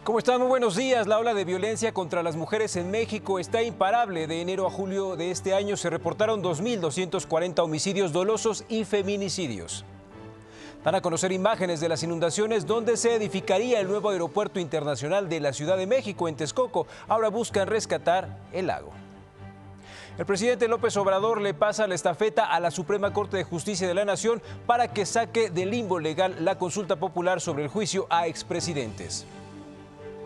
¿Cómo están? Muy buenos días. La ola de violencia contra las mujeres en México está imparable. De enero a julio de este año se reportaron 2.240 homicidios dolosos y feminicidios. Dan a conocer imágenes de las inundaciones donde se edificaría el nuevo aeropuerto internacional de la Ciudad de México, en Texcoco. Ahora buscan rescatar el lago. El presidente López Obrador le pasa la estafeta a la Suprema Corte de Justicia de la Nación para que saque del limbo legal la consulta popular sobre el juicio a expresidentes.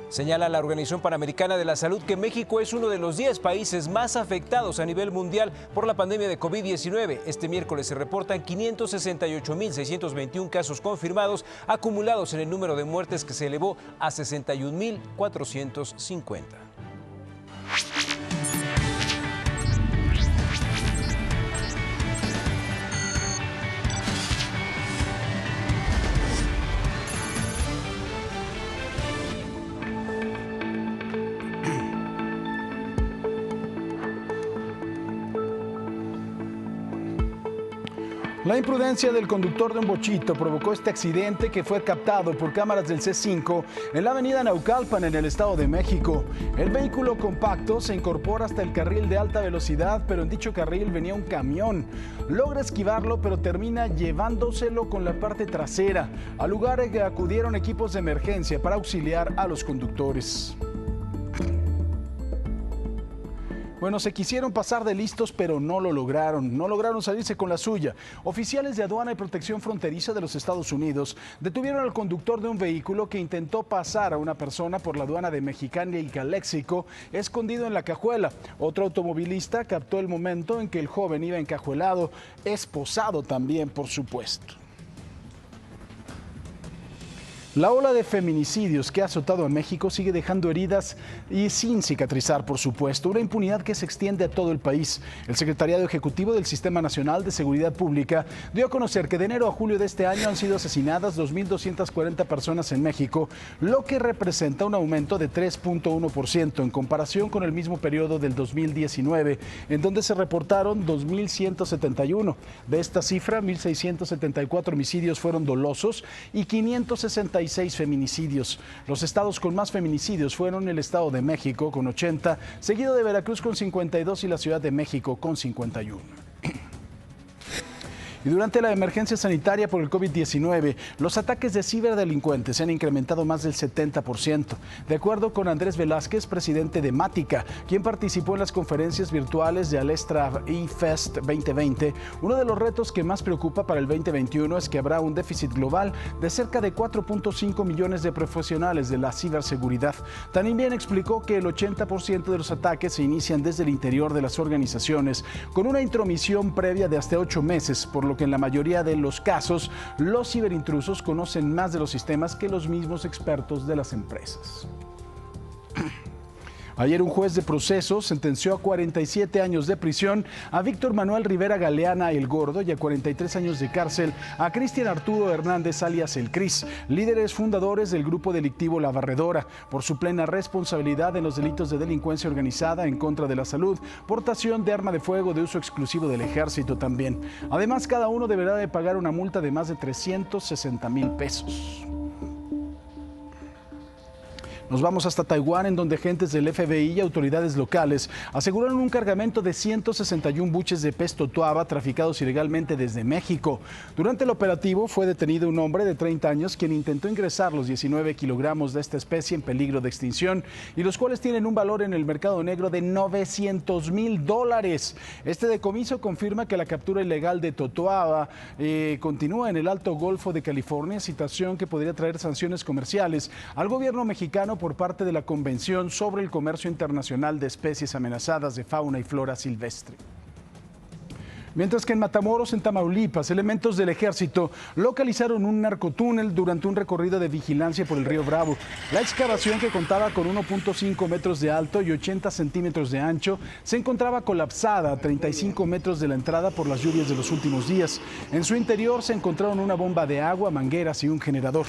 Señala la Organización Panamericana de la Salud que México es uno de los 10 países más afectados a nivel mundial por la pandemia de COVID-19. Este miércoles se reportan 568.621 casos confirmados, acumulados en el número de muertes que se elevó a 61.450. La imprudencia del conductor de un bochito provocó este accidente que fue captado por cámaras del C5 en la avenida Naucalpan, en el Estado de México. El vehículo compacto se incorpora hasta el carril de alta velocidad, pero en dicho carril venía un camión. Logra esquivarlo, pero termina llevándoselo con la parte trasera. Al lugar acudieron equipos de emergencia para auxiliar a los conductores. Bueno, se quisieron pasar de listos, pero no lo lograron. No lograron salirse con la suya. Oficiales de aduana y protección fronteriza de los Estados Unidos detuvieron al conductor de un vehículo que intentó pasar a una persona por la aduana de Mexicali y Caléxico, escondido en la cajuela. Otro automovilista captó el momento en que el joven iba encajuelado, esposado también, por supuesto. La ola de feminicidios que ha azotado a México sigue dejando heridas y sin cicatrizar, por supuesto, una impunidad que se extiende a todo el país. El Secretariado Ejecutivo del Sistema Nacional de Seguridad Pública dio a conocer que de enero a julio de este año han sido asesinadas 2.240 personas en México, lo que representa un aumento de 3.1% en comparación con el mismo periodo del 2019, en donde se reportaron 2.171. De esta cifra, 1.674 homicidios fueron dolosos y 566 feminicidios. Los estados con más feminicidios fueron el Estado de México con 80, seguido de Veracruz con 52 y la Ciudad de México con 51. Y durante la emergencia sanitaria por el COVID-19, los ataques de ciberdelincuentes se han incrementado más del 70%. De acuerdo con Andrés Velázquez, presidente de Mática, quien participó en las conferencias virtuales de Alestra eFest 2020, uno de los retos que más preocupa para el 2021 es que habrá un déficit global de cerca de 4.5 millones de profesionales de la ciberseguridad. También explicó que el 80% de los ataques se inician desde el interior de las organizaciones, con una intromisión previa de hasta 8 meses, por lo que en la mayoría de los casos los ciberintrusos conocen más de los sistemas que los mismos expertos de las empresas. Ayer un juez de proceso sentenció a 47 años de prisión a Víctor Manuel Rivera Galeana el Gordo y a 43 años de cárcel a Cristian Arturo Hernández alias el Cris, líderes fundadores del grupo delictivo La Barredora, por su plena responsabilidad en los delitos de delincuencia organizada en contra de la salud, portación de arma de fuego de uso exclusivo del ejército también. Además, cada uno deberá de pagar una multa de más de 360,000 pesos. Nos vamos hasta Taiwán, en donde agentes del FBI y autoridades locales aseguraron un cargamento de 161 buches de pez totoaba traficados ilegalmente desde México. Durante el operativo fue detenido un hombre de 30 años quien intentó ingresar los 19 kilogramos de esta especie en peligro de extinción y los cuales tienen un valor en el mercado negro de $900,000. Este decomiso confirma que la captura ilegal de totoaba continúa en el Alto Golfo de California, situación que podría traer sanciones comerciales al gobierno mexicano por parte de la Convención sobre el Comercio Internacional de Especies Amenazadas de Fauna y Flora Silvestre. Mientras que en Matamoros, en Tamaulipas, elementos del ejército localizaron un narcotúnel durante un recorrido de vigilancia por el río Bravo. La excavación, que contaba con 1.5 metros de alto y 80 centímetros de ancho, se encontraba colapsada a 35 metros de la entrada por las lluvias de los últimos días. En su interior se encontraron una bomba de agua, mangueras y un generador.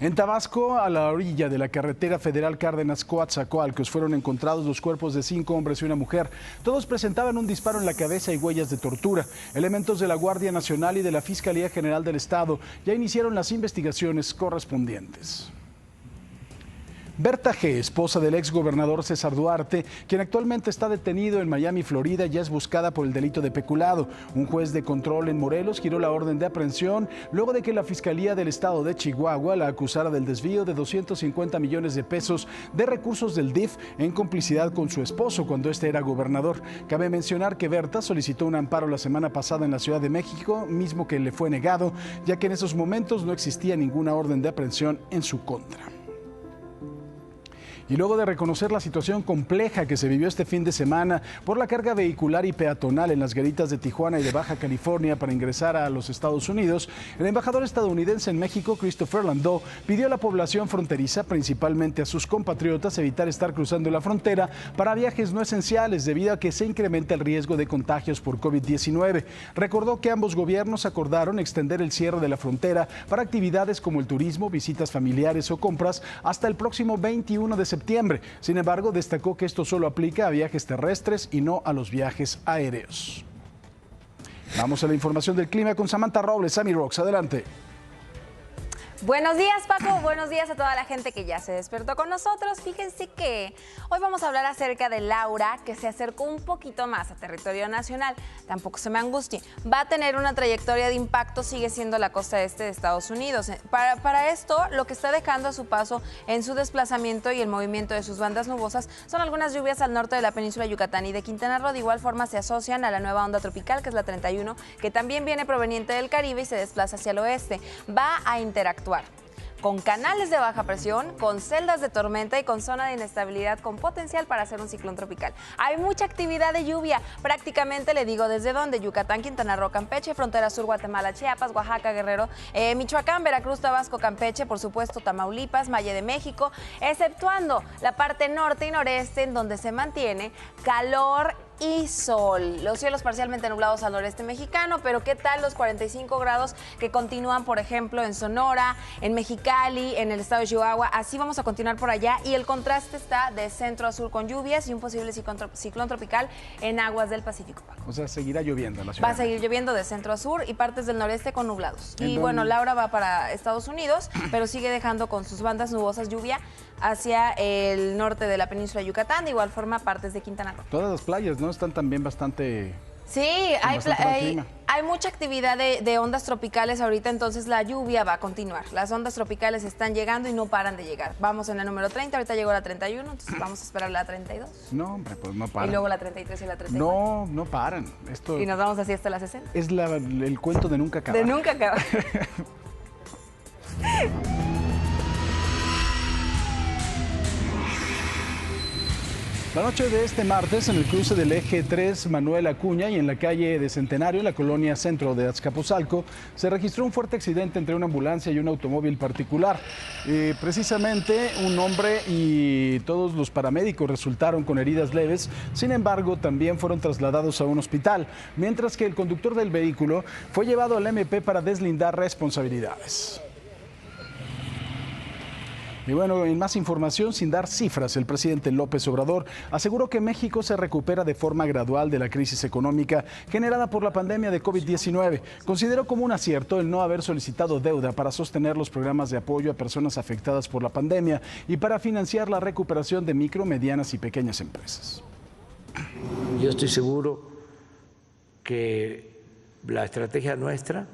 En Tabasco, a la orilla de la carretera federal Cárdenas-Coatzacoalcos, fueron encontrados los cuerpos de 5 hombres y una mujer. Todos presentaban un disparo en la cabeza y huellas de tortura. Elementos de la Guardia Nacional y de la Fiscalía General del Estado ya iniciaron las investigaciones correspondientes. Berta G., esposa del exgobernador César Duarte, quien actualmente está detenido en Miami, Florida, ya es buscada por el delito de peculado. Un juez de control en Morelos giró la orden de aprehensión luego de que la Fiscalía del Estado de Chihuahua la acusara del desvío de 250 millones de pesos de recursos del DIF en complicidad con su esposo cuando este era gobernador. Cabe mencionar que Berta solicitó un amparo la semana pasada en la Ciudad de México, mismo que le fue negado, ya que en esos momentos no existía ninguna orden de aprehensión en su contra. Y luego de reconocer la situación compleja que se vivió este fin de semana por la carga vehicular y peatonal en las garitas de Tijuana y de Baja California para ingresar a los Estados Unidos, el embajador estadounidense en México, Christopher Landau, pidió a la población fronteriza, principalmente a sus compatriotas, evitar estar cruzando la frontera para viajes no esenciales debido a que se incrementa el riesgo de contagios por COVID-19. Recordó que ambos gobiernos acordaron extender el cierre de la frontera para actividades como el turismo, visitas familiares o compras hasta el próximo 21 de septiembre. Sin embargo, destacó que esto solo aplica a viajes terrestres y no a los viajes aéreos. Vamos a la información del clima con Samantha Robles. Sammy Rocks, adelante. Buenos días, Paco. Buenos días a toda la gente que ya se despertó con nosotros. Fíjense que hoy vamos a hablar acerca de Laura, que se acercó un poquito más a territorio nacional. Tampoco se me angustie. Va a tener una trayectoria de impacto, sigue siendo la costa este de Estados Unidos. Para esto, lo que está dejando a su paso en su desplazamiento y el movimiento de sus bandas nubosas son algunas lluvias al norte de la península de Yucatán y de Quintana Roo. De igual forma, se asocian a la nueva onda tropical, que es la 31, que también viene proveniente del Caribe y se desplaza hacia el oeste. Va a interactuar con canales de baja presión, con celdas de tormenta y con zona de inestabilidad con potencial para ser un ciclón tropical. Hay mucha actividad de lluvia, prácticamente le digo desde donde: Yucatán, Quintana Roo, Campeche, frontera sur, Guatemala, Chiapas, Oaxaca, Guerrero, Michoacán, Veracruz, Tabasco, Campeche, por supuesto Tamaulipas, Valle de México, exceptuando la parte norte y noreste, en donde se mantiene calor y sol. Los cielos parcialmente nublados al noreste mexicano, pero ¿qué tal los 45 grados que continúan, por ejemplo, en Sonora, en Mexicali, en el estado de Chihuahua? Así vamos a continuar por allá, y el contraste está de centro a sur con lluvias y un posible ciclón tropical en aguas del Pacífico. O sea, seguirá lloviendo en la ciudad. Va a seguir lloviendo de centro a sur y partes del noreste con nublados. Y bueno, Laura va para Estados Unidos, pero sigue dejando con sus bandas nubosas lluvia hacia el norte de la península de Yucatán, de igual forma partes de Quintana Roo. Todas las playas, ¿no? Están también bastante... Sí, hay mucha actividad de ondas tropicales ahorita, entonces la lluvia va a continuar. Las ondas tropicales están llegando y no paran de llegar. Vamos en la número 30, ahorita llegó la 31, entonces vamos a esperar la 32. No, hombre, pues no paran. Y luego la 33 y la 34. No paran. Y nos vamos así hasta la 60. Es el cuento de nunca acabar. De nunca acabar. La noche de este martes, en el cruce del eje 3 Manuel Acuña y en la calle de Centenario, en la colonia centro de Azcapotzalco, se registró un fuerte accidente entre una ambulancia y un automóvil particular. Precisamente un hombre y todos los paramédicos resultaron con heridas leves. Sin embargo, también fueron trasladados a un hospital, mientras que el conductor del vehículo fue llevado al MP para deslindar responsabilidades. Y bueno, en más información, sin dar cifras, el presidente López Obrador aseguró que México se recupera de forma gradual de la crisis económica generada por la pandemia de COVID-19. Consideró como un acierto el no haber solicitado deuda para sostener los programas de apoyo a personas afectadas por la pandemia y para financiar la recuperación de micro, medianas y pequeñas empresas. Yo estoy seguro que la estrategia nuestra,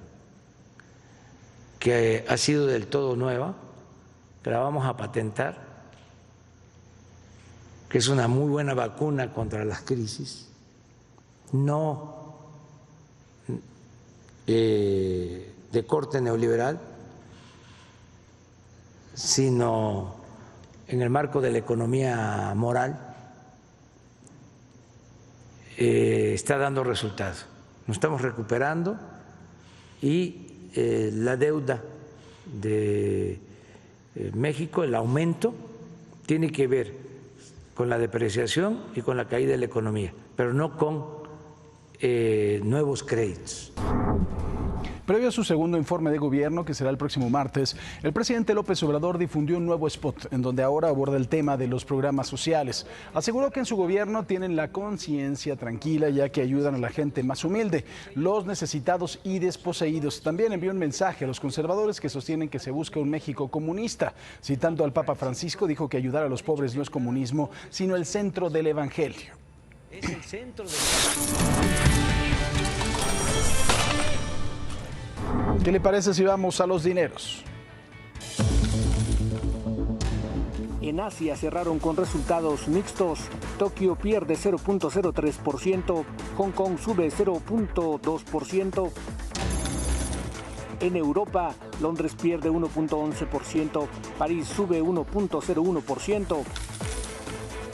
que ha sido del todo nueva, la vamos a patentar, que es una muy buena vacuna contra las crisis, no de corte neoliberal, sino en el marco de la economía moral, está dando resultados. Nos estamos recuperando y la deuda de México, el aumento, tiene que ver con la depreciación y con la caída de la economía, pero no con nuevos créditos. Previo a su segundo informe de gobierno, que será el próximo martes, el presidente López Obrador difundió un nuevo spot en donde ahora aborda el tema de los programas sociales. Aseguró que en su gobierno tienen la conciencia tranquila ya que ayudan a la gente más humilde, los necesitados y desposeídos. También envió un mensaje a los conservadores que sostienen que se busca un México comunista. Citando al Papa Francisco, dijo que ayudar a los pobres no es comunismo, sino el centro del evangelio. Es el centro del... ¿Qué le parece si vamos a los dineros? En Asia cerraron con resultados mixtos. Tokio pierde 0.03%, Hong Kong sube 0.2%. En Europa, Londres pierde 1.11%, París sube 1.01%.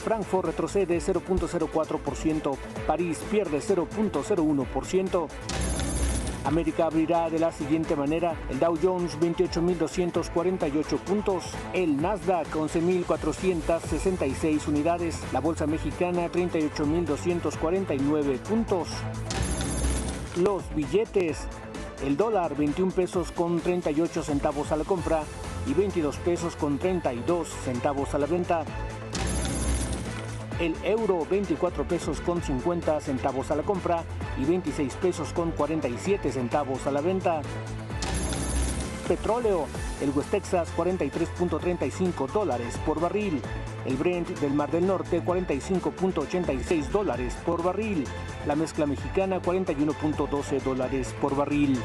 Frankfurt retrocede 0.04%, París pierde 0.01%. América abrirá de la siguiente manera: el Dow Jones 28.248 puntos, el Nasdaq 11.466 unidades, la Bolsa Mexicana 38.249 puntos. Los billetes: el dólar 21 pesos con 38 centavos a la compra y 22 pesos con 32 centavos a la venta. El euro 24 pesos con 50 centavos a la compra y 26 pesos con 47 centavos a la venta. Petróleo: el West Texas 43.35 dólares por barril. El Brent del Mar del Norte 45.86 dólares por barril. La mezcla mexicana 41.12 dólares por barril.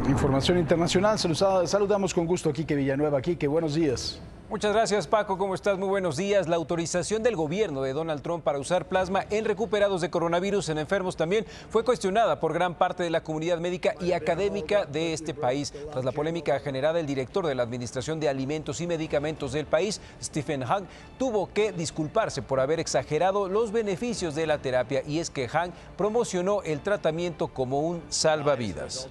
Información internacional. Saludamos con gusto a Quique Villanueva. Quique, buenos días. Muchas gracias, Paco. ¿Cómo estás? Muy buenos días. La autorización del gobierno de Donald Trump para usar plasma en recuperados de coronavirus en enfermos también fue cuestionada por gran parte de la comunidad médica y académica de este país. Tras la polémica generada, el director de la Administración de Alimentos y Medicamentos del país, Stephen Hahn, tuvo que disculparse por haber exagerado los beneficios de la terapia, y es que Hahn promocionó el tratamiento como un salvavidas.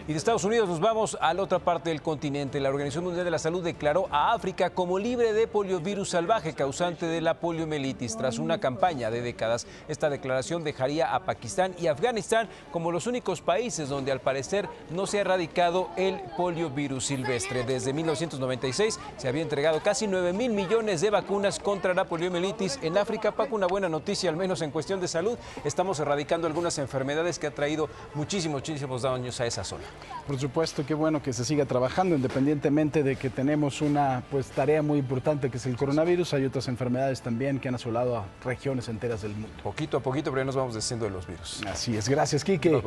Y de Estados Unidos nos vamos a la otra parte del continente. La Organización Mundial de la Salud declaró a África como libre de poliovirus salvaje causante de la poliomielitis tras una campaña de décadas. Esta declaración dejaría a Pakistán y Afganistán como los únicos países donde al parecer no se ha erradicado el poliovirus silvestre. Desde 1996 se había entregado casi 9.000 millones de vacunas contra la poliomielitis en África. Paco, una buena noticia, al menos en cuestión de salud. Estamos erradicando algunas enfermedades que ha traído muchísimos daños a esa zona. Por supuesto, qué bueno que se siga trabajando, independientemente de que tenemos una tarea muy importante que es el coronavirus. Hay otras enfermedades también que han asolado a regiones enteras del mundo. Poquito a poquito, pero ya nos vamos deshaciendo de los virus. Así es. Gracias, Quique.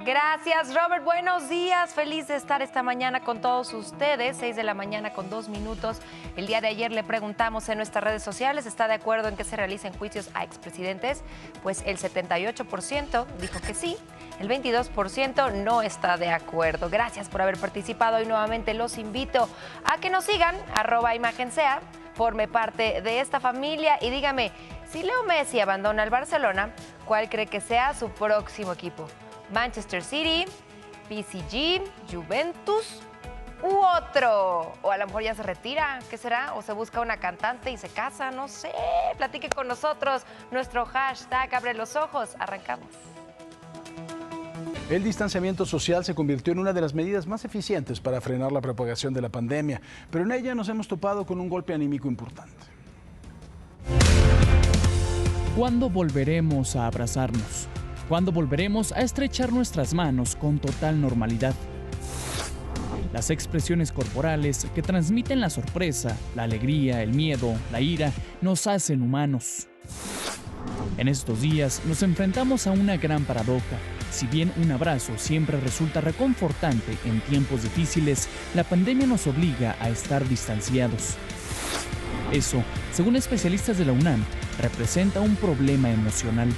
Gracias, Robert. Buenos días. Feliz de estar esta mañana con todos ustedes. 6 de la mañana con 2 minutos. El día de ayer le preguntamos en nuestras redes sociales, ¿está de acuerdo en que se realicen juicios a expresidentes? Pues el 78% dijo que sí. El 22% no está de acuerdo. Gracias por haber participado y nuevamente los invito a que nos sigan, @ImagenSea, forme parte de esta familia y dígame, si Leo Messi abandona el Barcelona, ¿cuál cree que sea su próximo equipo? ¿Manchester City, PSG, Juventus u otro? O a lo mejor ya se retira, ¿qué será? O se busca una cantante y se casa, no sé. Platique con nosotros, nuestro hashtag Abre los Ojos. Arrancamos. El distanciamiento social se convirtió en una de las medidas más eficientes para frenar la propagación de la pandemia, pero en ella nos hemos topado con un golpe anímico importante. ¿Cuándo volveremos a abrazarnos? ¿Cuándo volveremos a estrechar nuestras manos con total normalidad? Las expresiones corporales que transmiten la sorpresa, la alegría, el miedo, la ira, nos hacen humanos. En estos días nos enfrentamos a una gran paradoja. Si bien un abrazo siempre resulta reconfortante en tiempos difíciles, la pandemia nos obliga a estar distanciados. Eso, según especialistas de la UNAM, representa un problema emocional.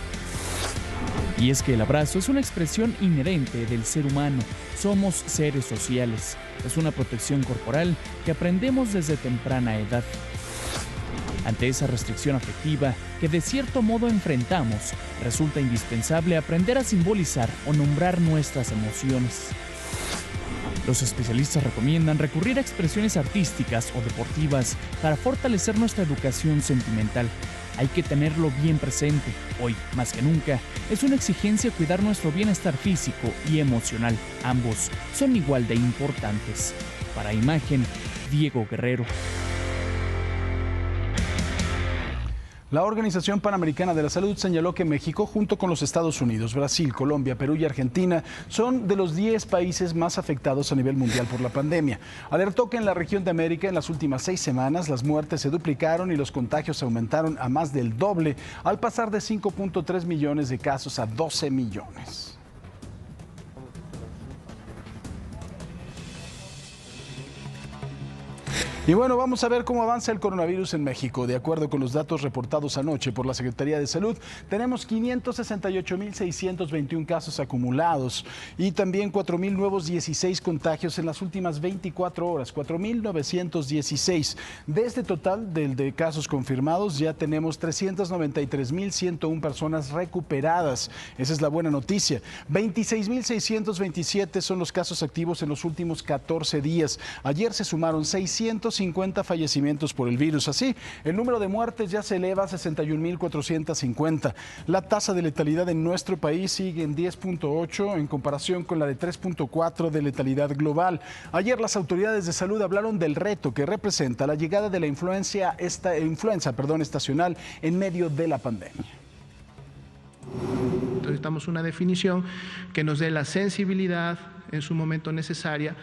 Y es que el abrazo es una expresión inherente del ser humano. Somos seres sociales. Es una protección corporal que aprendemos desde temprana edad. Ante esa restricción afectiva que de cierto modo enfrentamos, resulta indispensable aprender a simbolizar o nombrar nuestras emociones. Los especialistas recomiendan recurrir a expresiones artísticas o deportivas para fortalecer nuestra educación sentimental. Hay que tenerlo bien presente. Hoy, más que nunca, es una exigencia cuidar nuestro bienestar físico y emocional. Ambos son igual de importantes. Para Imagen, Diego Guerrero. La Organización Panamericana de la Salud señaló que México, junto con los Estados Unidos, Brasil, Colombia, Perú y Argentina, son de los 10 países más afectados a nivel mundial por la pandemia. Alertó que en la región de América, en las últimas 6 semanas, las muertes se duplicaron y los contagios aumentaron a más del doble, al pasar de 5.3 millones de casos a 12 millones. Y bueno, vamos a ver cómo avanza el coronavirus en México. De acuerdo con los datos reportados anoche por la Secretaría de Salud, tenemos 568.621 casos acumulados y también 4.000 nuevos 16 contagios en las últimas 24 horas, 4.916. De este total de casos confirmados, ya tenemos 393.101 personas recuperadas. Esa es la buena noticia. 26.627 son los casos activos en los últimos 14 días. Ayer se sumaron 650 fallecimientos por el virus. Así, el número de muertes ya se eleva a 61.450. La tasa de letalidad en nuestro país sigue en 10.8 en comparación con la de 3.4 de letalidad global. Ayer las autoridades de salud hablaron del reto que representa la llegada de la influenza estacional en medio de la pandemia. Necesitamos una definición que nos dé la sensibilidad en su momento necesaria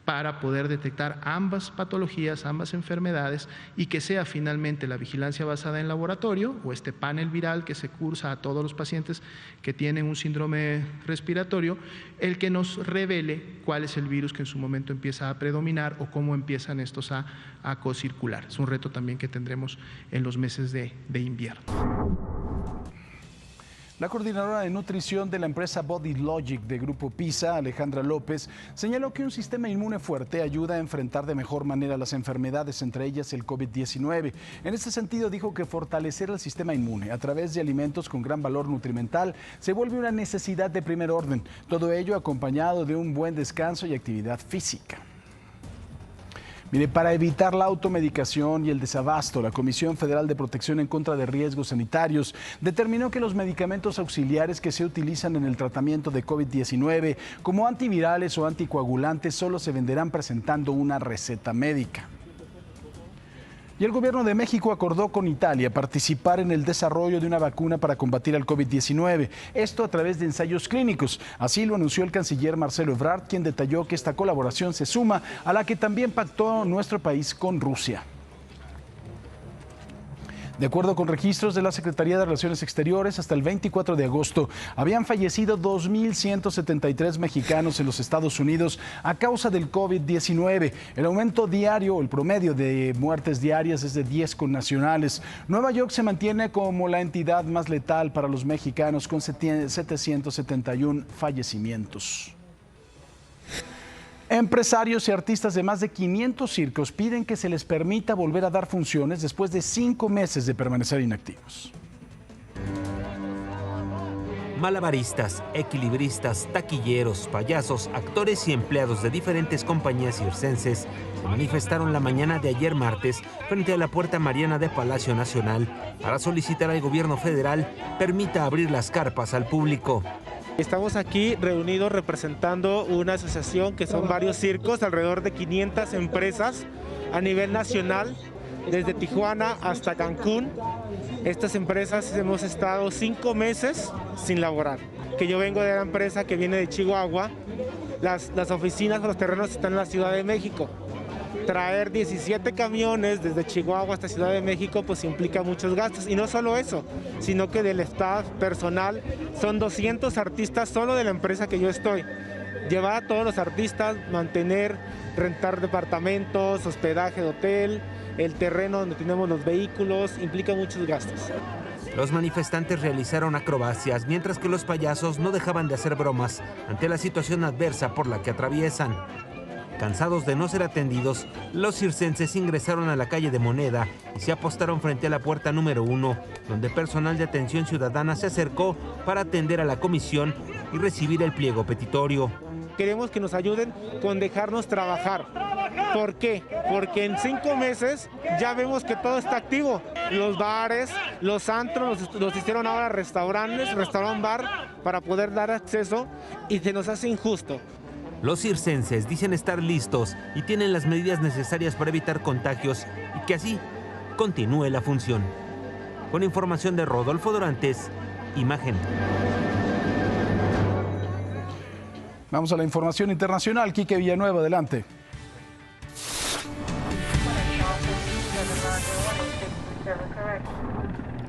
para poder detectar ambas patologías, ambas enfermedades, y que sea finalmente la vigilancia basada en laboratorio o este panel viral que se cursa a todos los pacientes que tienen un síndrome respiratorio, el que nos revele cuál es el virus que en su momento empieza a predominar o cómo empiezan estos a cocircular. Es un reto también que tendremos en los meses de invierno. La coordinadora de nutrición de la empresa Body Logic de Grupo PISA, Alejandra López, señaló que un sistema inmune fuerte ayuda a enfrentar de mejor manera las enfermedades, entre ellas el COVID-19. En este sentido, dijo que fortalecer el sistema inmune a través de alimentos con gran valor nutrimental se vuelve una necesidad de primer orden. Todo ello acompañado de un buen descanso y actividad física. Mire, para evitar la automedicación y el desabasto, la Comisión Federal de Protección en contra de Riesgos Sanitarios determinó que los medicamentos auxiliares que se utilizan en el tratamiento de COVID-19, como antivirales o anticoagulantes, solo se venderán presentando una receta médica. Y el gobierno de México acordó con Italia participar en el desarrollo de una vacuna para combatir al COVID-19, esto a través de ensayos clínicos. Así lo anunció el canciller Marcelo Ebrard, quien detalló que esta colaboración se suma a la que también pactó nuestro país con Rusia. De acuerdo con registros de la Secretaría de Relaciones Exteriores, hasta el 24 de agosto habían fallecido 2.173 mexicanos en los Estados Unidos a causa del COVID-19. El aumento diario, el promedio de muertes diarias es de 10 connacionales. Nueva York se mantiene como la entidad más letal para los mexicanos con 771 fallecimientos. Empresarios y artistas de más de 500 circos piden que se les permita volver a dar funciones después de 5 meses de permanecer inactivos. Malabaristas, equilibristas, taquilleros, payasos, actores y empleados de diferentes compañías circenses se manifestaron la mañana de ayer martes frente a la Puerta Mariana de Palacio Nacional para solicitar al gobierno federal permita abrir las carpas al público. Estamos aquí reunidos representando una asociación que son varios circos, alrededor de 500 empresas a nivel nacional, desde Tijuana hasta Cancún. Estas empresas hemos estado 5 meses sin laborar. Que yo vengo de la empresa que viene de Chihuahua, las oficinas o los terrenos están en la Ciudad de México. Traer 17 camiones desde Chihuahua hasta Ciudad de México pues implica muchos gastos, y no solo eso, sino que del staff personal son 200 artistas solo de la empresa que yo estoy. Llevar a todos los artistas, mantener, rentar departamentos, hospedaje de hotel, el terreno donde tenemos los vehículos, implica muchos gastos. Los manifestantes realizaron acrobacias, mientras que los payasos no dejaban de hacer bromas ante la situación adversa por la que atraviesan. Cansados de no ser atendidos, los circenses ingresaron a la calle de Moneda y se apostaron frente a la puerta número 1, donde personal de atención ciudadana se acercó para atender a la comisión y recibir el pliego petitorio. queremos que nos ayuden con dejarnos trabajar. ¿Por qué? Porque en 5 meses ya vemos que todo está activo. Los bares, los antros, los hicieron ahora restaurantes, restaurant-bar, para poder dar acceso, y se nos hace injusto. Los circenses dicen estar listos y tienen las medidas necesarias para evitar contagios y que así continúe la función. Con información de Rodolfo Dorantes, Imagen. Vamos a la información internacional. Quique Villanueva, adelante.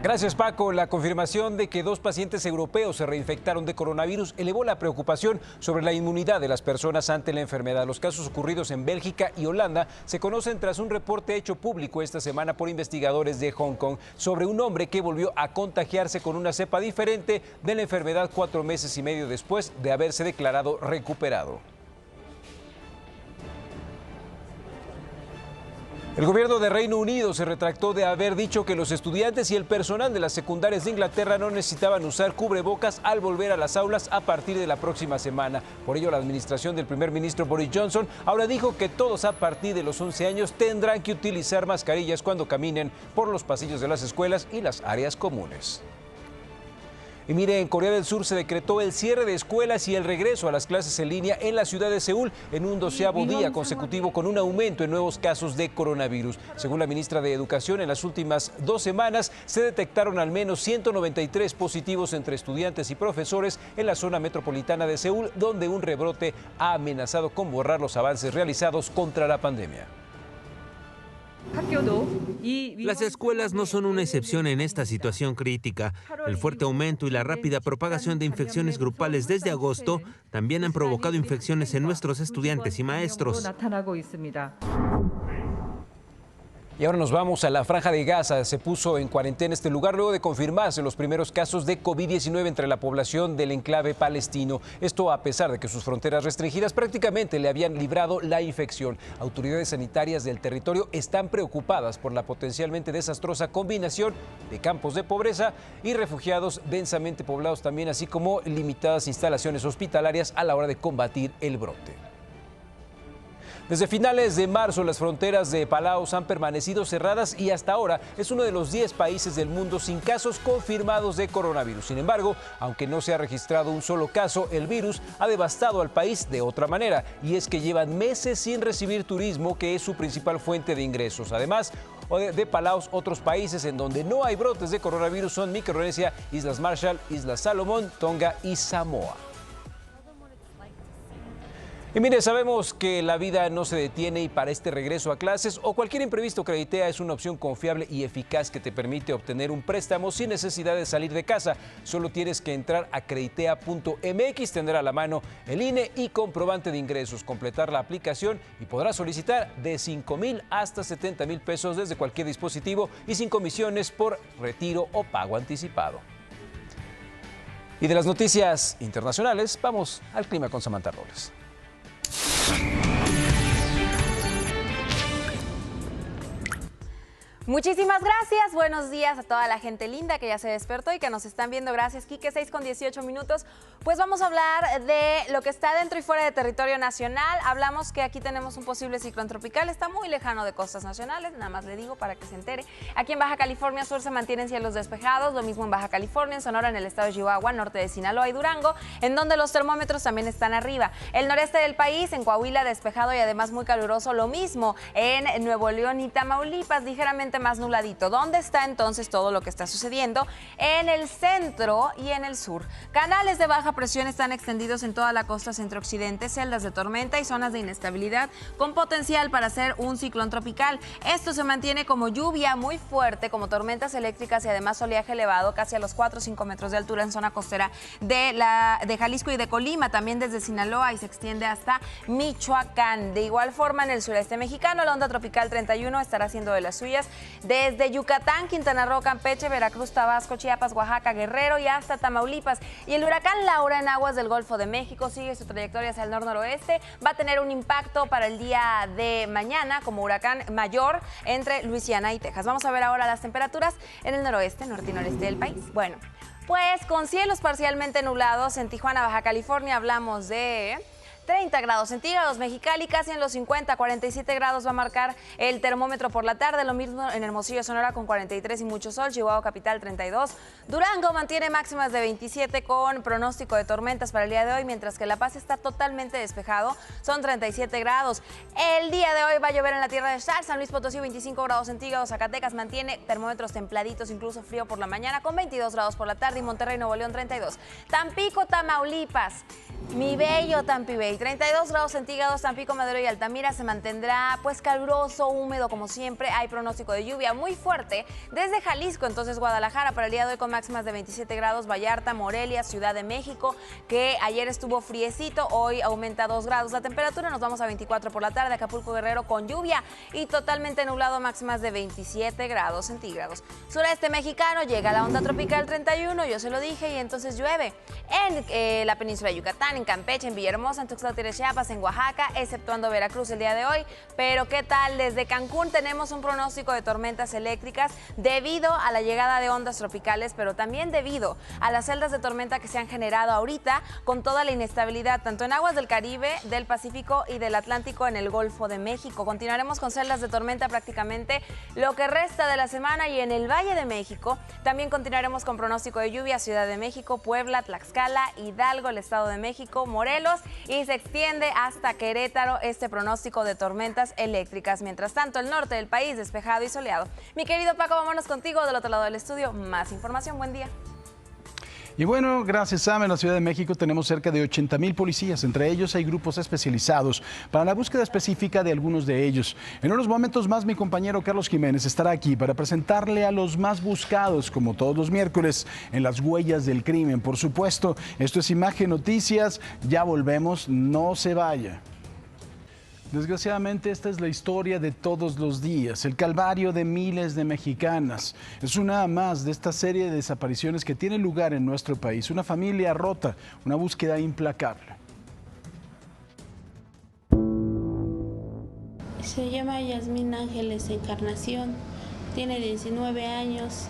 Gracias, Paco. La confirmación de que 2 pacientes europeos se reinfectaron de coronavirus elevó la preocupación sobre la inmunidad de las personas ante la enfermedad. Los casos ocurridos en Bélgica y Holanda se conocen tras un reporte hecho público esta semana por investigadores de Hong Kong sobre un hombre que volvió a contagiarse con una cepa diferente de la enfermedad 4 meses y medio después de haberse declarado recuperado. El gobierno de Reino Unido se retractó de haber dicho que los estudiantes y el personal de las secundarias de Inglaterra no necesitaban usar cubrebocas al volver a las aulas a partir de la próxima semana. Por ello, la administración del primer ministro Boris Johnson ahora dijo que todos a partir de los 11 años tendrán que utilizar mascarillas cuando caminen por los pasillos de las escuelas y las áreas comunes. Y mire, en Corea del Sur se decretó el cierre de escuelas y el regreso a las clases en línea en la ciudad de Seúl en un 12º día consecutivo con un aumento en nuevos casos de coronavirus. Según la ministra de Educación, en las últimas 2 semanas se detectaron al menos 193 positivos entre estudiantes y profesores en la zona metropolitana de Seúl, donde un rebrote ha amenazado con borrar los avances realizados contra la pandemia. Las escuelas no son una excepción en esta situación crítica. El fuerte aumento y la rápida propagación de infecciones grupales desde agosto también han provocado infecciones en nuestros estudiantes y maestros. Y ahora nos vamos a la Franja de Gaza. Se puso en cuarentena este lugar luego de confirmarse los primeros casos de COVID-19 entre la población del enclave palestino. Esto a pesar de que sus fronteras restringidas prácticamente le habían librado la infección. Autoridades sanitarias del territorio están preocupadas por la potencialmente desastrosa combinación de campos de pobreza y refugiados densamente poblados también, así como limitadas instalaciones hospitalarias a la hora de combatir el brote. Desde finales de marzo, las fronteras de Palaos han permanecido cerradas y hasta ahora es uno de los 10 países del mundo sin casos confirmados de coronavirus. Sin embargo, aunque no se ha registrado un solo caso, el virus ha devastado al país de otra manera, y es que llevan meses sin recibir turismo, que es su principal fuente de ingresos. Además de Palaos, otros países en donde no hay brotes de coronavirus son Micronesia, Islas Marshall, Islas Salomón, Tonga y Samoa. Y mire, sabemos que la vida no se detiene y para este regreso a clases o cualquier imprevisto, Creditea es una opción confiable y eficaz que te permite obtener un préstamo sin necesidad de salir de casa. Solo tienes que entrar a creditea.mx, tener a la mano el INE y comprobante de ingresos, completar la aplicación y podrás solicitar de 5,000 hasta 70,000 pesos desde cualquier dispositivo y sin comisiones por retiro o pago anticipado. Y de las noticias internacionales, vamos al clima con Samantha Robles. Muchísimas gracias, buenos días a toda la gente linda que ya se despertó y que nos están viendo. Gracias, Quique, 6:18. Pues vamos a hablar de lo que está dentro y fuera de territorio nacional. Hablamos que aquí tenemos un posible ciclón tropical, está muy lejano de costas nacionales, nada más le digo para que se entere. Aquí en Baja California Sur se mantienen cielos despejados, lo mismo en Baja California, en Sonora, en el estado de Chihuahua, norte de Sinaloa y Durango, en donde los termómetros también están arriba. El noreste del país, en Coahuila, despejado y además muy caluroso, lo mismo en Nuevo León y Tamaulipas, ligeramente más nubladito. ¿Dónde está entonces todo lo que está sucediendo? En el centro y en el sur. Canales de baja presión están extendidos en toda la costa centro-occidente, celdas de tormenta y zonas de inestabilidad con potencial para ser un ciclón tropical. Esto se mantiene como lluvia muy fuerte, como tormentas eléctricas y además oleaje elevado, casi a los 4 o 5 metros de altura en zona costera de Jalisco y de Colima, también desde Sinaloa y se extiende hasta Michoacán. De igual forma, en el sureste mexicano, la onda tropical 31 estará haciendo de las suyas desde Yucatán, Quintana Roo, Campeche, Veracruz, Tabasco, Chiapas, Oaxaca, Guerrero y hasta Tamaulipas. Y el huracán Laura en aguas del Golfo de México sigue su trayectoria hacia el nor-noroeste. Va a tener un impacto para el día de mañana como huracán mayor entre Luisiana y Texas. Vamos a ver ahora las temperaturas en el noroeste, norte y noreste del país. Bueno, pues con cielos parcialmente nublados en Tijuana, Baja California, hablamos de 30 grados centígrados. Mexicali casi en los 50, 47 grados va a marcar el termómetro por la tarde. Lo mismo en Hermosillo, Sonora con 43 y mucho sol. Chihuahua capital 32. Durango mantiene máximas de 27 con pronóstico de tormentas para el día de hoy, mientras que La Paz está totalmente despejado. Son 37 grados. El día de hoy va a llover en la tierra de Xal. San Luis Potosí 25 grados centígrados. Zacatecas mantiene termómetros templaditos, incluso frío por la mañana con 22 grados por la tarde. Y Monterrey, Nuevo León 32. Tampico, Tamaulipas. Mi bello Tampibey, 32 grados centígrados. Tampico, Madero y Altamira se mantendrá pues caluroso, húmedo como siempre. Hay pronóstico de lluvia muy fuerte desde Jalisco, entonces Guadalajara para el día de hoy con máximas de 27 grados. Vallarta, Morelia, Ciudad de México, que ayer estuvo friecito, hoy aumenta 2 grados la temperatura. Nos vamos a 24 por la tarde. Acapulco, Guerrero con lluvia y totalmente nublado, máximas de 27 grados centígrados. Sureste mexicano, llega la onda tropical 31, yo se lo dije, y entonces llueve en la península de Yucatán, en Campeche, en Villahermosa, en Tuxtla Gutiérrez, Chiapas, en Oaxaca, exceptuando Veracruz el día de hoy. Pero ¿qué tal? Desde Cancún tenemos un pronóstico de tormentas eléctricas debido a la llegada de ondas tropicales, pero también debido a las celdas de tormenta que se han generado ahorita con toda la inestabilidad, tanto en aguas del Caribe, del Pacífico y del Atlántico en el Golfo de México. Continuaremos con celdas de tormenta prácticamente lo que resta de la semana, y en el Valle de México también continuaremos con pronóstico de lluvia. Ciudad de México, Puebla, Tlaxcala, Hidalgo, el Estado de México, Morelos, y se extiende hasta Querétaro este pronóstico de tormentas eléctricas. Mientras tanto, el norte del país despejado y soleado. Mi querido Paco, vámonos contigo del otro lado del estudio. Más información, buen día. Y bueno, gracias Sam, en la Ciudad de México tenemos cerca de 80,000 policías. Entre ellos hay grupos especializados para la búsqueda específica de algunos de ellos. En unos momentos más mi compañero Carlos Jiménez estará aquí para presentarle a los más buscados, como todos los miércoles, en las huellas del crimen. Por supuesto, esto es Imagen Noticias. Ya volvemos, no se vaya. Desgraciadamente, esta es la historia de todos los días, el calvario de miles de mexicanas. Es una más de esta serie de desapariciones que tiene lugar en nuestro país. Una familia rota, una búsqueda implacable. Se llama Yasmín Ángeles Encarnación, tiene 19 años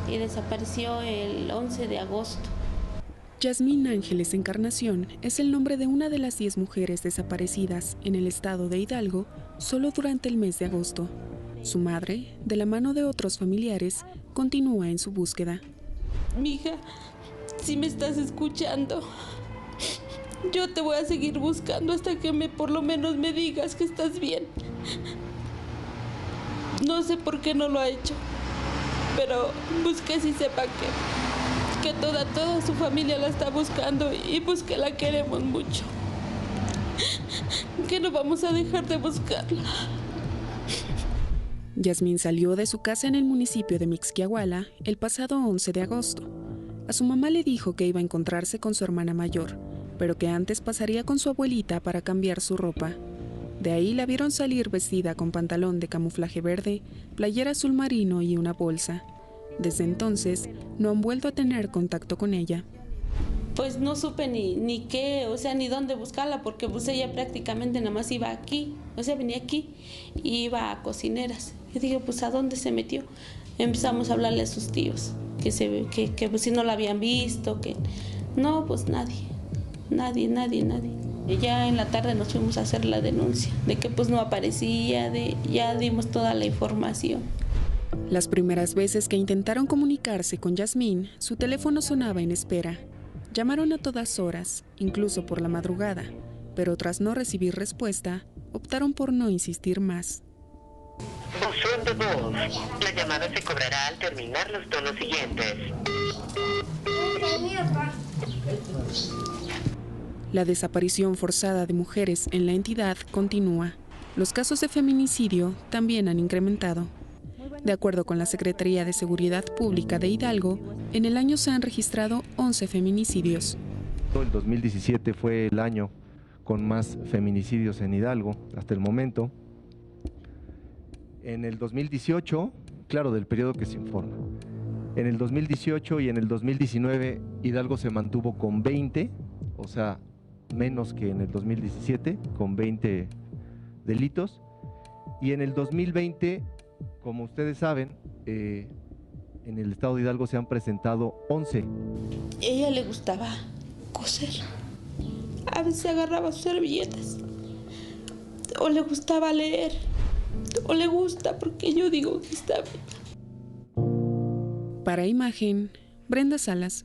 y desapareció el 11 de agosto. Yasmín Ángeles Encarnación es el nombre de una de las 10 mujeres desaparecidas en el estado de Hidalgo solo durante el mes de agosto. Su madre, de la mano de otros familiares, continúa en su búsqueda. Mija, si me estás escuchando, yo te voy a seguir buscando hasta que por lo menos me digas que estás bien. No sé por qué no lo ha hecho, pero busque si sepa que toda su familia la está buscando, y pues que la queremos mucho, que no vamos a dejar de buscarla. Yasmín salió de su casa en el municipio de Mixquiahuala el pasado 11 de agosto. A su mamá le dijo que iba a encontrarse con su hermana mayor, pero que antes pasaría con su abuelita para cambiar su ropa. De ahí la vieron salir vestida con pantalón de camuflaje verde, playera azul marino y una bolsa. Desde entonces, no han vuelto a tener contacto con ella. Pues no supe ni qué, o sea, ni dónde buscarla, porque pues ella prácticamente nada más iba aquí, o sea, venía aquí y iba a cocineras. Yo dije, pues ¿a dónde se metió? Empezamos a hablarle a sus tíos, que pues si no la habían visto, que no, pues nadie. Y ya en la tarde nos fuimos a hacer la denuncia, de que pues no aparecía, ya dimos toda la información. Las primeras veces que intentaron comunicarse con Yasmín, su teléfono sonaba en espera. Llamaron a todas horas, incluso por la madrugada, pero tras no recibir respuesta, optaron por no insistir más. Buzón de voz. La llamada se cobrará al terminar los tonos siguientes. La desaparición forzada de mujeres en la entidad continúa. Los casos de feminicidio también han incrementado. De acuerdo con la Secretaría de Seguridad Pública de Hidalgo, en el año se han registrado 11 feminicidios. El 2017 fue el año con más feminicidios en Hidalgo hasta el momento. En el 2018, claro, del periodo que se informa. En el 2018 y en el 2019 Hidalgo se mantuvo con 20, o sea, menos que en el 2017, con 20 delitos. Y en el 2020, como ustedes saben, en el estado de Hidalgo se han presentado 11. A ella le gustaba coser. A veces agarraba sus servilletas. O le gustaba leer. O le gusta porque yo digo que está bien. Para Imagen, Brenda Salas.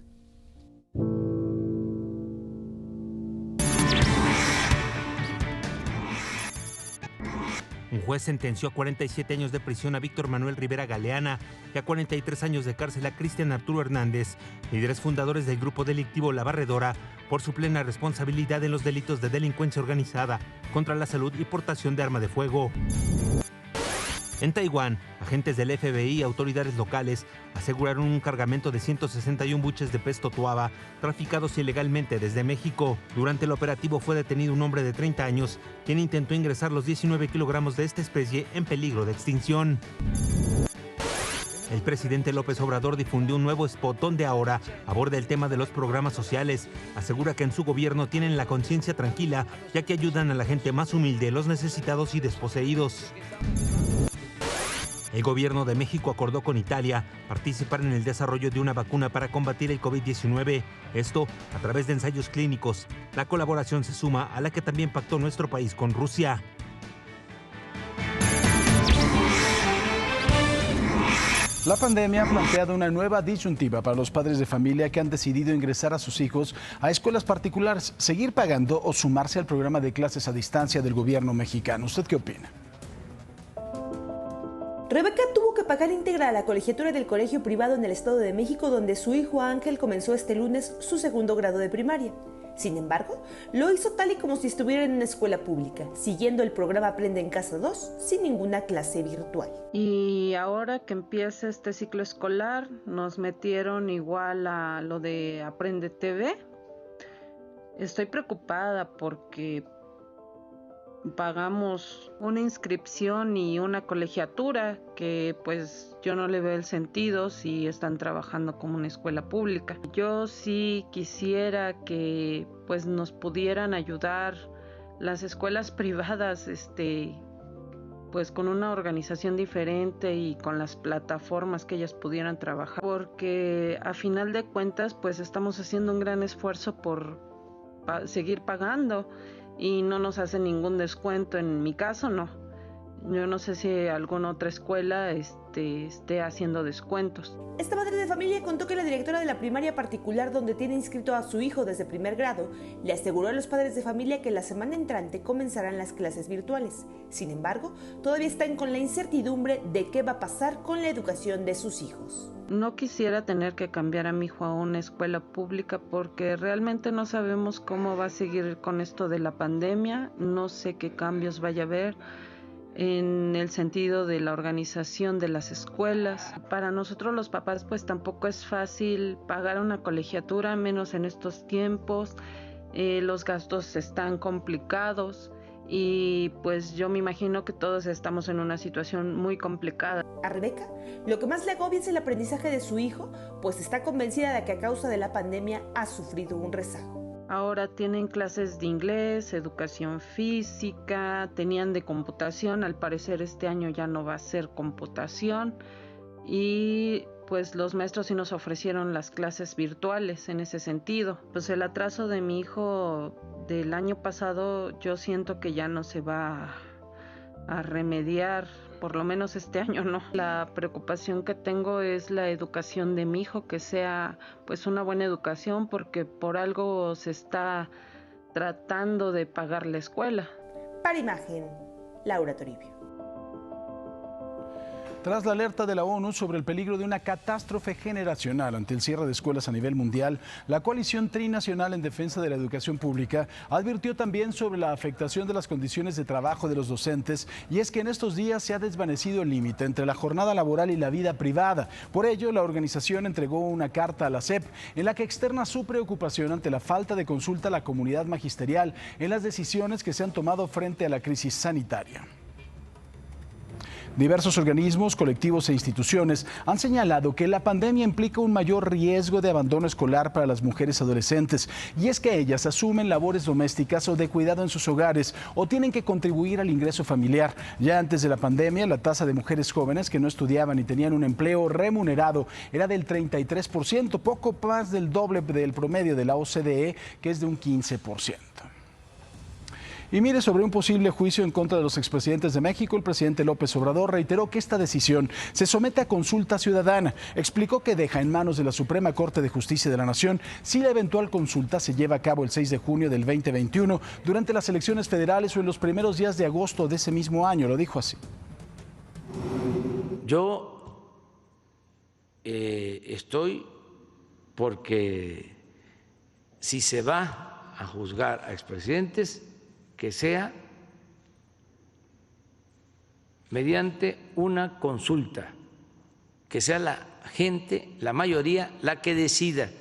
Un juez sentenció a 47 años de prisión a Víctor Manuel Rivera Galeana y a 43 años de cárcel a Cristian Arturo Hernández, líderes fundadores del grupo delictivo La Barredora, por su plena responsabilidad en los delitos de delincuencia organizada, contra la salud y portación de arma de fuego. En Taiwán, agentes del FBI y autoridades locales aseguraron un cargamento de 161 buches de pez totoaba traficados ilegalmente desde México. Durante el operativo fue detenido un hombre de 30 años, quien intentó ingresar los 19 kilogramos de esta especie en peligro de extinción. El presidente López Obrador difundió un nuevo spot donde ahora aborda el tema de los programas sociales. Asegura que en su gobierno tienen la conciencia tranquila, ya que ayudan a la gente más humilde, los necesitados y desposeídos. El gobierno de México acordó con Italia participar en el desarrollo de una vacuna para combatir el COVID-19. Esto a través de ensayos clínicos. La colaboración se suma a la que también pactó nuestro país con Rusia. La pandemia ha planteado una nueva disyuntiva para los padres de familia que han decidido ingresar a sus hijos a escuelas particulares, seguir pagando o sumarse al programa de clases a distancia del gobierno mexicano. ¿Usted qué opina? Rebeca tuvo que pagar íntegra a la colegiatura del colegio privado en el Estado de México, donde su hijo Ángel comenzó este lunes su segundo grado de primaria. Sin embargo, lo hizo tal y como si estuviera en una escuela pública, siguiendo el programa Aprende en Casa 2, sin ninguna clase virtual. Y ahora que empieza este ciclo escolar, nos metieron igual a lo de Aprende TV. Estoy preocupada porque pagamos una inscripción y una colegiatura que pues yo no le veo el sentido si están trabajando como una escuela pública. Yo sí quisiera que pues nos pudieran ayudar las escuelas privadas, pues con una organización diferente y con las plataformas que ellas pudieran trabajar, porque a final de cuentas pues estamos haciendo un gran esfuerzo por seguir pagando y no nos hacen ningún descuento. En mi caso no. Yo no sé si alguna otra escuela esté haciendo descuentos. Esta madre de familia contó que la directora de la primaria particular donde tiene inscrito a su hijo desde primer grado le aseguró a los padres de familia que la semana entrante comenzarán las clases virtuales. Sin embargo, todavía están con la incertidumbre de qué va a pasar con la educación de sus hijos. No quisiera tener que cambiar a mi hijo a una escuela pública porque realmente no sabemos cómo va a seguir con esto de la pandemia. No sé qué cambios vaya a haber en el sentido de la organización de las escuelas. Para nosotros los papás pues tampoco es fácil pagar una colegiatura, menos en estos tiempos. Los gastos están complicados y pues yo me imagino que todos estamos en una situación muy complicada. A Rebeca, lo que más le agobia es el aprendizaje de su hijo, pues está convencida de que a causa de la pandemia ha sufrido un rezago. Ahora tienen clases de inglés, educación física, tenían de computación, al parecer este año ya no va a ser computación y pues los maestros sí nos ofrecieron las clases virtuales en ese sentido. Pues el atraso de mi hijo del año pasado yo siento que ya no se va a remediar, por lo menos este año no. La preocupación que tengo es la educación de mi hijo, que sea pues una buena educación, porque por algo se está tratando de pagar la escuela. Para Imagen, Laura Toribio. Tras la alerta de la ONU sobre el peligro de una catástrofe generacional ante el cierre de escuelas a nivel mundial, la Coalición Trinacional en Defensa de la Educación Pública advirtió también sobre la afectación de las condiciones de trabajo de los docentes, y es que en estos días se ha desvanecido el límite entre la jornada laboral y la vida privada. Por ello, la organización entregó una carta a la SEP en la que externa su preocupación ante la falta de consulta a la comunidad magisterial en las decisiones que se han tomado frente a la crisis sanitaria. Diversos organismos, colectivos e instituciones han señalado que la pandemia implica un mayor riesgo de abandono escolar para las mujeres adolescentes, y es que ellas asumen labores domésticas o de cuidado en sus hogares o tienen que contribuir al ingreso familiar. Ya antes de la pandemia, la tasa de mujeres jóvenes que no estudiaban y tenían un empleo remunerado era del 33%, poco más del doble del promedio de la OCDE, que es de un 15%. Y mire, sobre un posible juicio en contra de los expresidentes de México, el presidente López Obrador reiteró que esta decisión se somete a consulta ciudadana. Explicó que deja en manos de la Suprema Corte de Justicia de la Nación si la eventual consulta se lleva a cabo el 6 de junio del 2021, durante las elecciones federales o en los primeros días de agosto de ese mismo año. Lo dijo así. Yo estoy porque si se va a juzgar a expresidentes, que sea mediante una consulta, que sea la gente, la mayoría, la que decida.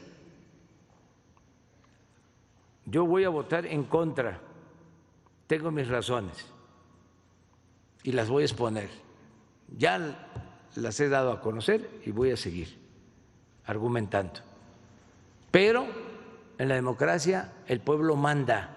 Yo voy a votar en contra, tengo mis razones y las voy a exponer. Ya las he dado a conocer y voy a seguir argumentando. Pero en la democracia el pueblo manda.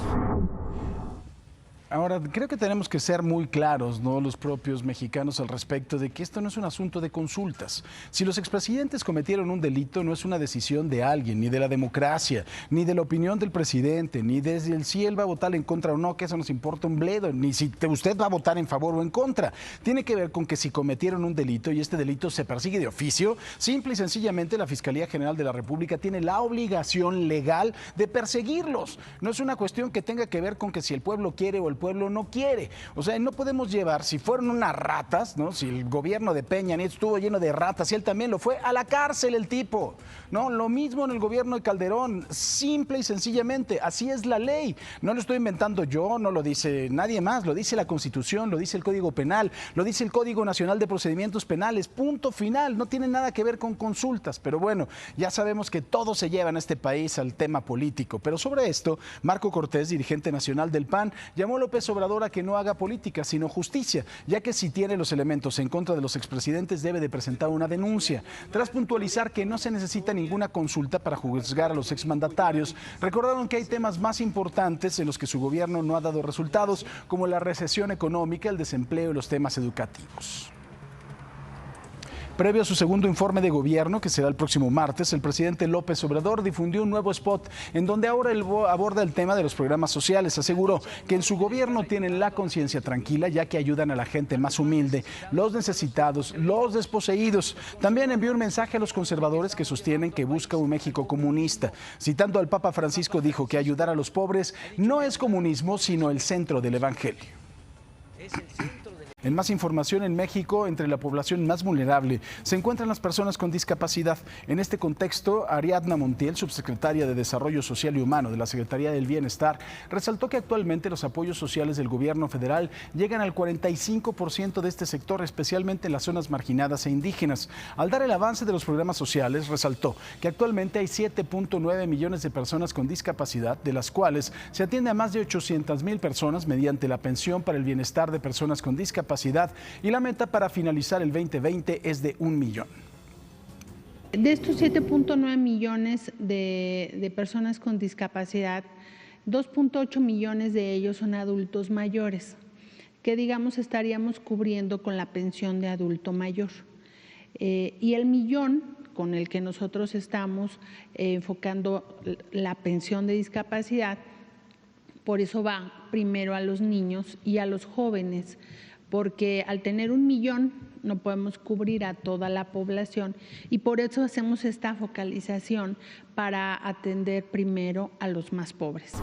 Ahora, creo que tenemos que ser muy claros, ¿no?, los propios mexicanos al respecto de que esto no es un asunto de consultas. Si los expresidentes cometieron un delito, no es una decisión de alguien, ni de la democracia, ni de la opinión del presidente, ni desde el si él va a votar en contra o no, que eso nos importa un bledo, ni si usted va a votar en favor o en contra. Tiene que ver con que si cometieron un delito y este delito se persigue de oficio, simple y sencillamente la Fiscalía General de la República tiene la obligación legal de perseguirlos. No es una cuestión que tenga que ver con que si el pueblo quiere o el pueblo no quiere. O sea, no podemos llevar, si fueron unas ratas, ¿no?, si el gobierno de Peña Nieto estuvo lleno de ratas y él también lo fue, a la cárcel el tipo, ¿no? Lo mismo en el gobierno de Calderón, simple y sencillamente, así es la ley. No lo estoy inventando yo, no lo dice nadie más, lo dice la Constitución, lo dice el Código Penal, lo dice el Código Nacional de Procedimientos Penales, punto final, no tiene nada que ver con consultas. Pero bueno, ya sabemos que todo se lleva en este país al tema político. Pero sobre esto, Marco Cortés, dirigente nacional del PAN, llamó a López Obrador a que no haga política, sino justicia, ya que si tiene los elementos en contra de los expresidentes debe de presentar una denuncia. Tras puntualizar que no se necesita ninguna consulta para juzgar a los exmandatarios, recordaron que hay temas más importantes en los que su gobierno no ha dado resultados, como la recesión económica, el desempleo y los temas educativos. Previo a su segundo informe de gobierno, que será el próximo martes, el presidente López Obrador difundió un nuevo spot en donde ahora él aborda el tema de los programas sociales. Aseguró que en su gobierno tienen la conciencia tranquila, ya que ayudan a la gente más humilde, los necesitados, los desposeídos. También envió un mensaje a los conservadores que sostienen que busca un México comunista. Citando al Papa Francisco, dijo que ayudar a los pobres no es comunismo, sino el centro del evangelio. En más información, en México, entre la población más vulnerable se encuentran las personas con discapacidad. En este contexto, Ariadna Montiel, subsecretaria de Desarrollo Social y Humano de la Secretaría del Bienestar, resaltó que actualmente los apoyos sociales del gobierno federal llegan al 45% de este sector, especialmente en las zonas marginadas e indígenas. Al dar el avance de los programas sociales, resaltó que actualmente hay 7.9 millones de personas con discapacidad, de las cuales se atiende a más de 800,000 personas mediante la pensión para el bienestar de personas con discapacidad, y la meta para finalizar el 2020 es de 1 millón. De estos 7.9 millones de personas con discapacidad, 2.8 millones de ellos son adultos mayores, que digamos estaríamos cubriendo con la pensión de adulto mayor. Y el millón con el que nosotros estamos enfocando la pensión de discapacidad, por eso va primero a los niños y a los jóvenes, porque al tener 1 millón no podemos cubrir a toda la población y por eso hacemos esta focalización para atender primero a los más pobres.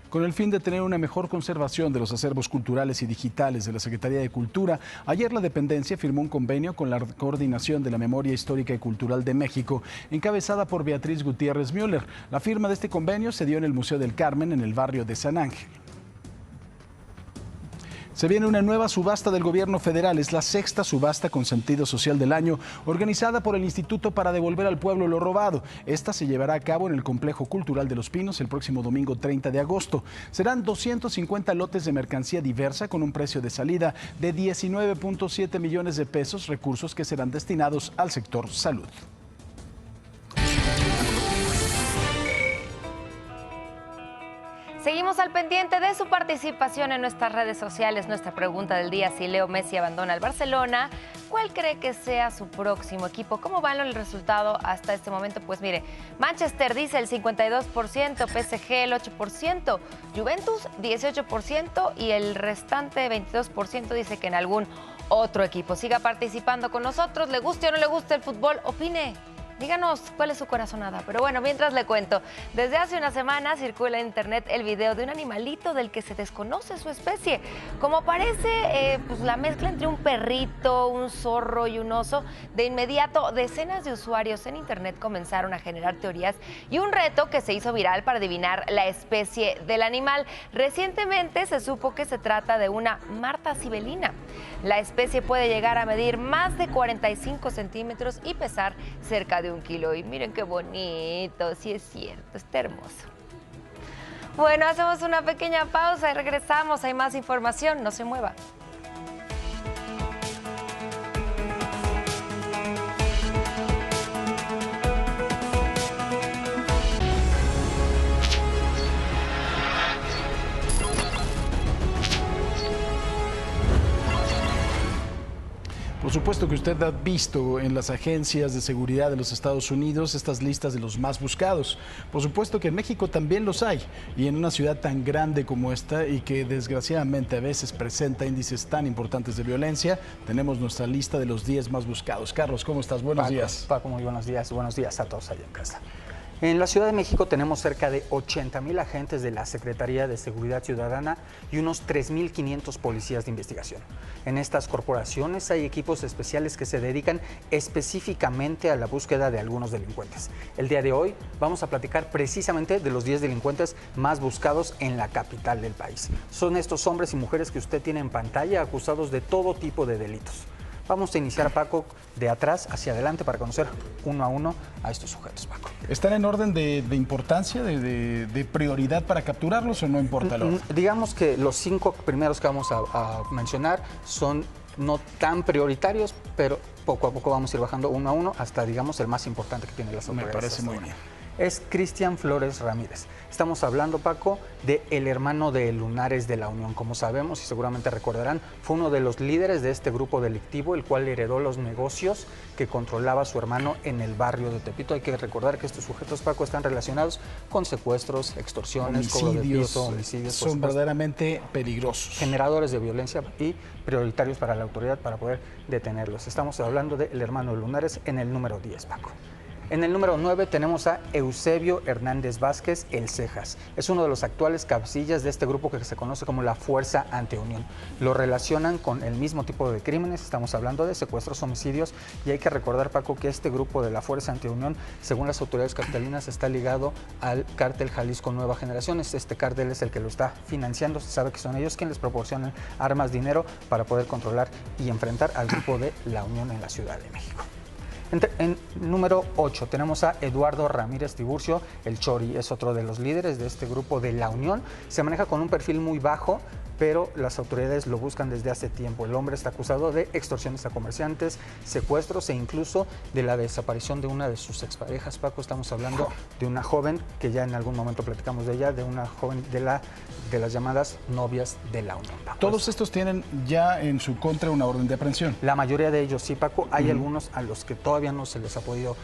Con el fin de tener una mejor conservación de los acervos culturales y digitales de la Secretaría de Cultura, ayer la dependencia firmó un convenio con la Coordinación de la Memoria Histórica y Cultural de México, encabezada por Beatriz Gutiérrez Müller. La firma de este convenio se dio en el Museo del Carmen, en el barrio de San Ángel. Se viene una nueva subasta del gobierno federal. Es la sexta subasta con sentido social del año, organizada por el Instituto para Devolver al Pueblo lo Robado. Esta se llevará a cabo en el Complejo Cultural de Los Pinos el próximo domingo 30 de agosto. Serán 250 lotes de mercancía diversa con un precio de salida de 19.7 millones de pesos, recursos que serán destinados al sector salud. Seguimos al pendiente de su participación en nuestras redes sociales. Nuestra pregunta del día: si Leo Messi abandona el Barcelona, ¿cuál cree que sea su próximo equipo? ¿Cómo va el resultado hasta este momento? Pues mire, Manchester dice el 52%, PSG el 8%, Juventus 18% y el restante 22% dice que en algún otro equipo. Siga participando con nosotros, le guste o no le guste el fútbol, opine. Díganos cuál es su corazonada. Pero bueno, mientras le cuento, desde hace una semana circula en internet el video de un animalito del que se desconoce su especie. Como parece pues la mezcla entre un perrito, un zorro y un oso, de inmediato decenas de usuarios en internet comenzaron a generar teorías y un reto que se hizo viral para adivinar la especie del animal. Recientemente se supo que se trata de una marta sibelina. La especie puede llegar a medir más de 45 centímetros y pesar cerca de 1 kilo. Y miren qué bonito, sí es cierto, está hermoso. Bueno, hacemos una pequeña pausa y regresamos. Hay más información, no se mueva. Por supuesto que usted ha visto en las agencias de seguridad de los Estados Unidos estas listas de los más buscados. Por supuesto que en México también los hay, y en una ciudad tan grande como esta y que desgraciadamente a veces presenta índices tan importantes de violencia, tenemos nuestra lista de los 10 más buscados. Carlos, ¿cómo estás? Buenos días. Paco, muy buenos días a todos allá en casa. En la Ciudad de México tenemos cerca de 80,000 agentes de la Secretaría de Seguridad Ciudadana y unos 3,500 policías de investigación. En estas corporaciones hay equipos especiales que se dedican específicamente a la búsqueda de algunos delincuentes. El día de hoy vamos a platicar precisamente de los 10 delincuentes más buscados en la capital del país. Son estos hombres y mujeres que usted tiene en pantalla acusados de todo tipo de delitos. Vamos a iniciar, Paco, de atrás hacia adelante para conocer uno a uno a estos sujetos, Paco. ¿Están en orden de importancia, de prioridad para capturarlos o no importa el orden? Digamos que los 5 primeros que vamos a mencionar son no tan prioritarios, pero poco a poco vamos a ir bajando uno a uno hasta, digamos, el más importante que tiene las autoridades. Me parece muy bien. Es Cristian Flores Ramírez. Estamos hablando, Paco, de el hermano de Lunares de la Unión. Como sabemos y seguramente recordarán, fue uno de los líderes de este grupo delictivo, el cual heredó los negocios que controlaba su hermano en el barrio de Tepito. Hay que recordar que estos sujetos, Paco, están relacionados con secuestros, extorsiones, cobro de piso, homicidios. Son verdaderamente peligrosos. Generadores de violencia y prioritarios para la autoridad para poder detenerlos. Estamos hablando del hermano de Lunares en el número 10, Paco. En el número 9 tenemos a Eusebio Hernández Vázquez, el Cejas. Es uno de los actuales cabecillas de este grupo que se conoce como la Fuerza Antiunión. Lo relacionan con el mismo tipo de crímenes, estamos hablando de secuestros, homicidios, y hay que recordar, Paco, que este grupo de la Fuerza Antiunión, según las autoridades capitalinas, está ligado al cártel Jalisco Nueva Generación. Este cártel es el que lo está financiando, se sabe que son ellos quienes les proporcionan armas, dinero para poder controlar y enfrentar al grupo de la Unión en la Ciudad de México. En número 8 tenemos a Eduardo Ramírez Tiburcio, el Chori, es otro de los líderes de este grupo de la Unión. Se maneja con un perfil muy bajo, pero las autoridades lo buscan desde hace tiempo. El hombre está acusado de extorsiones a comerciantes, secuestros e incluso de la desaparición de una de sus exparejas. Paco, estamos hablando de una joven que ya en algún momento platicamos de ella, de una joven de las llamadas novias de la Unión, Paco. ¿Todos estos tienen ya en su contra una orden de aprehensión? La mayoría de ellos sí, Paco. Hay algunos a los que todavía no se les ha podido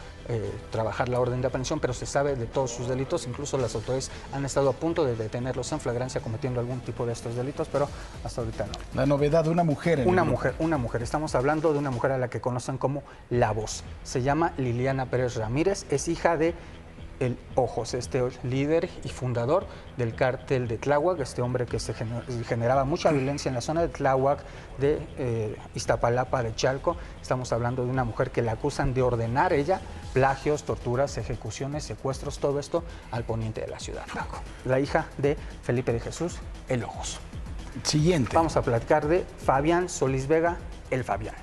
trabajar la orden de aprehensión, pero se sabe de todos sus delitos. Incluso las autoridades han estado a punto de detenerlos en flagrancia cometiendo algún tipo de estos delitos, pero hasta ahorita no. La novedad de una mujer. Una mujer. Estamos hablando de una mujer a la que conocen como La Voz. Se llama Liliana Pérez Ramírez, es hija de el Ojos, este líder y fundador del cártel de Tláhuac, este hombre que se generaba mucha violencia en la zona de Tláhuac, de Iztapalapa, de Chalco. Estamos hablando de una mujer que la acusan de ordenar ella plagios, torturas, ejecuciones, secuestros, todo esto al poniente de la ciudad, Paco. La hija de Felipe de Jesús, el Ojos. Siguiente. Vamos a platicar de Fabián Solís Vega, el Fabián.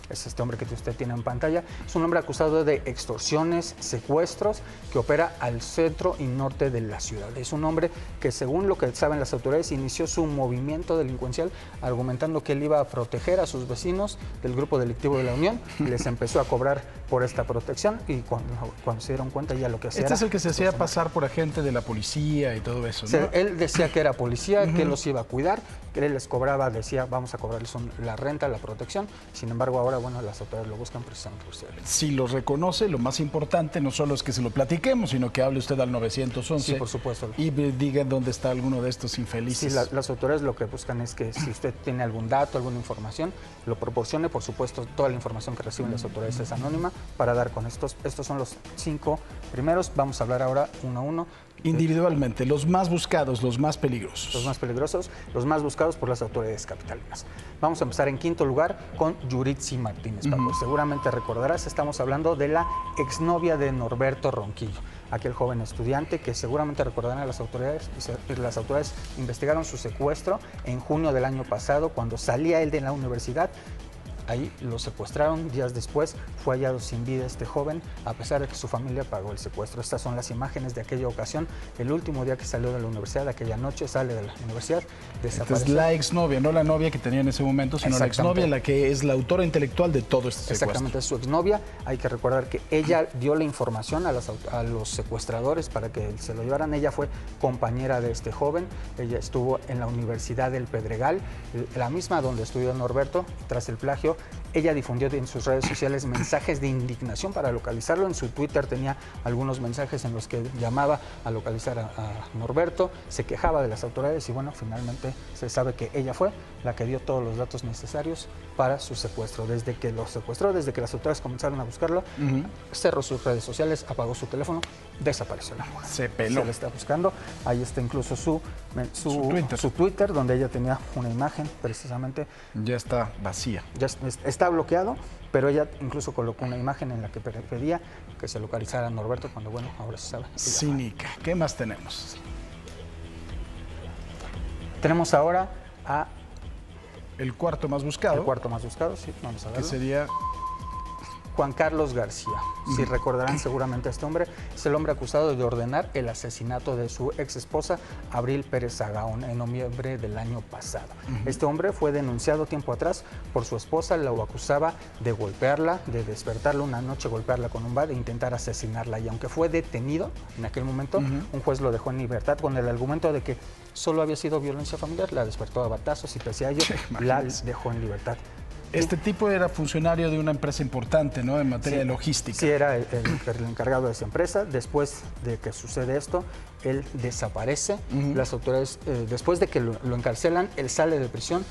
Es este hombre que usted tiene en pantalla. Es un hombre acusado de extorsiones, secuestros, que opera al centro y norte de la ciudad. Es un hombre que, según lo que saben las autoridades, inició su movimiento delincuencial argumentando que él iba a proteger a sus vecinos del grupo delictivo de la Unión. Les empezó a cobrar por esta protección y cuando se dieron cuenta ya lo que hacía. Este es el que se hacía pasar por agente de la policía y todo eso, ¿no? Él decía que era policía, que él los iba a cuidar, que él les cobraba, decía, vamos a cobrarles la renta, la protección. Sin embargo, ahora, bueno, las autoridades lo buscan precisamente por ustedes. Si los reconoce, lo más importante no solo es que se lo platiquemos, sino que hable usted al 911. Sí, por supuesto. Y diga dónde está alguno de estos infelices. Sí, las autoridades lo que buscan es que si usted tiene algún dato, alguna información, lo proporcione. Por supuesto, toda la información que reciben las autoridades es anónima para dar con estos. Estos son los 5 primeros. Vamos a hablar ahora uno a uno. Individualmente, los más buscados, los más peligrosos. Los más peligrosos, los más buscados por las autoridades capitalinas. Vamos a empezar en quinto lugar con Yuritsi Martínez, Paco. Seguramente recordarás, estamos hablando de la exnovia de Norberto Ronquillo, aquel joven estudiante que seguramente recordarán a las autoridades. Las autoridades investigaron su secuestro en junio del año pasado, cuando salía él de la universidad. Ahí lo secuestraron, días después fue hallado sin vida este joven, a pesar de que su familia pagó el secuestro. Estas son las imágenes de aquella ocasión, el último día que salió de la universidad, aquella noche sale de la universidad, desapareció. Esta es la exnovia, no la novia que tenía en ese momento, sino la exnovia, la que es la autora intelectual de todo este secuestro. Exactamente, es su exnovia. Hay que recordar que ella dio la información a los secuestradores para que se lo llevaran. Ella fue compañera de este joven, ella estuvo en la Universidad del Pedregal, la misma donde estudió Norberto. Tras el plagio, ella difundió en sus redes sociales mensajes de indignación para localizarlo. En su Twitter tenía algunos mensajes en los que llamaba a localizar a Norberto, se quejaba de las autoridades y bueno, finalmente se sabe que ella fue la que dio todos los datos necesarios para su secuestro. Desde que lo secuestró, desde que las autoridades comenzaron a buscarlo, cerró sus redes sociales, apagó su teléfono, desapareció la mujer. Se peló. Se le está buscando. Ahí está incluso su Twitter, donde ella tenía una imagen precisamente. Ya está vacía. Ya está bloqueado, pero ella incluso colocó una imagen en la que pedía que se localizara a Norberto cuando, bueno, ahora se sabe. Cínica. ¿Qué más tenemos? Tenemos ahora a... El cuarto más buscado. El cuarto más buscado, sí, vamos a verlo. Que sería... Juan Carlos García. Si recordarán seguramente a este hombre, es el hombre acusado de ordenar el asesinato de su ex esposa, Abril Pérez Zagaón, en noviembre del año pasado. Este hombre fue denunciado tiempo atrás por su esposa, lo acusaba de golpearla, de despertarla una noche, golpearla con un bat e intentar asesinarla. Y aunque fue detenido en aquel momento, un juez lo dejó en libertad con el argumento de que solo había sido violencia familiar, la despertó a batazos y pese a ello la dejó en libertad. Este tipo era funcionario de una empresa importante, ¿no? En materia de logística. Sí, era el encargado de esa empresa. Después de que sucede esto, él desaparece. Las autoridades, después de que lo encarcelan, él sale de prisión.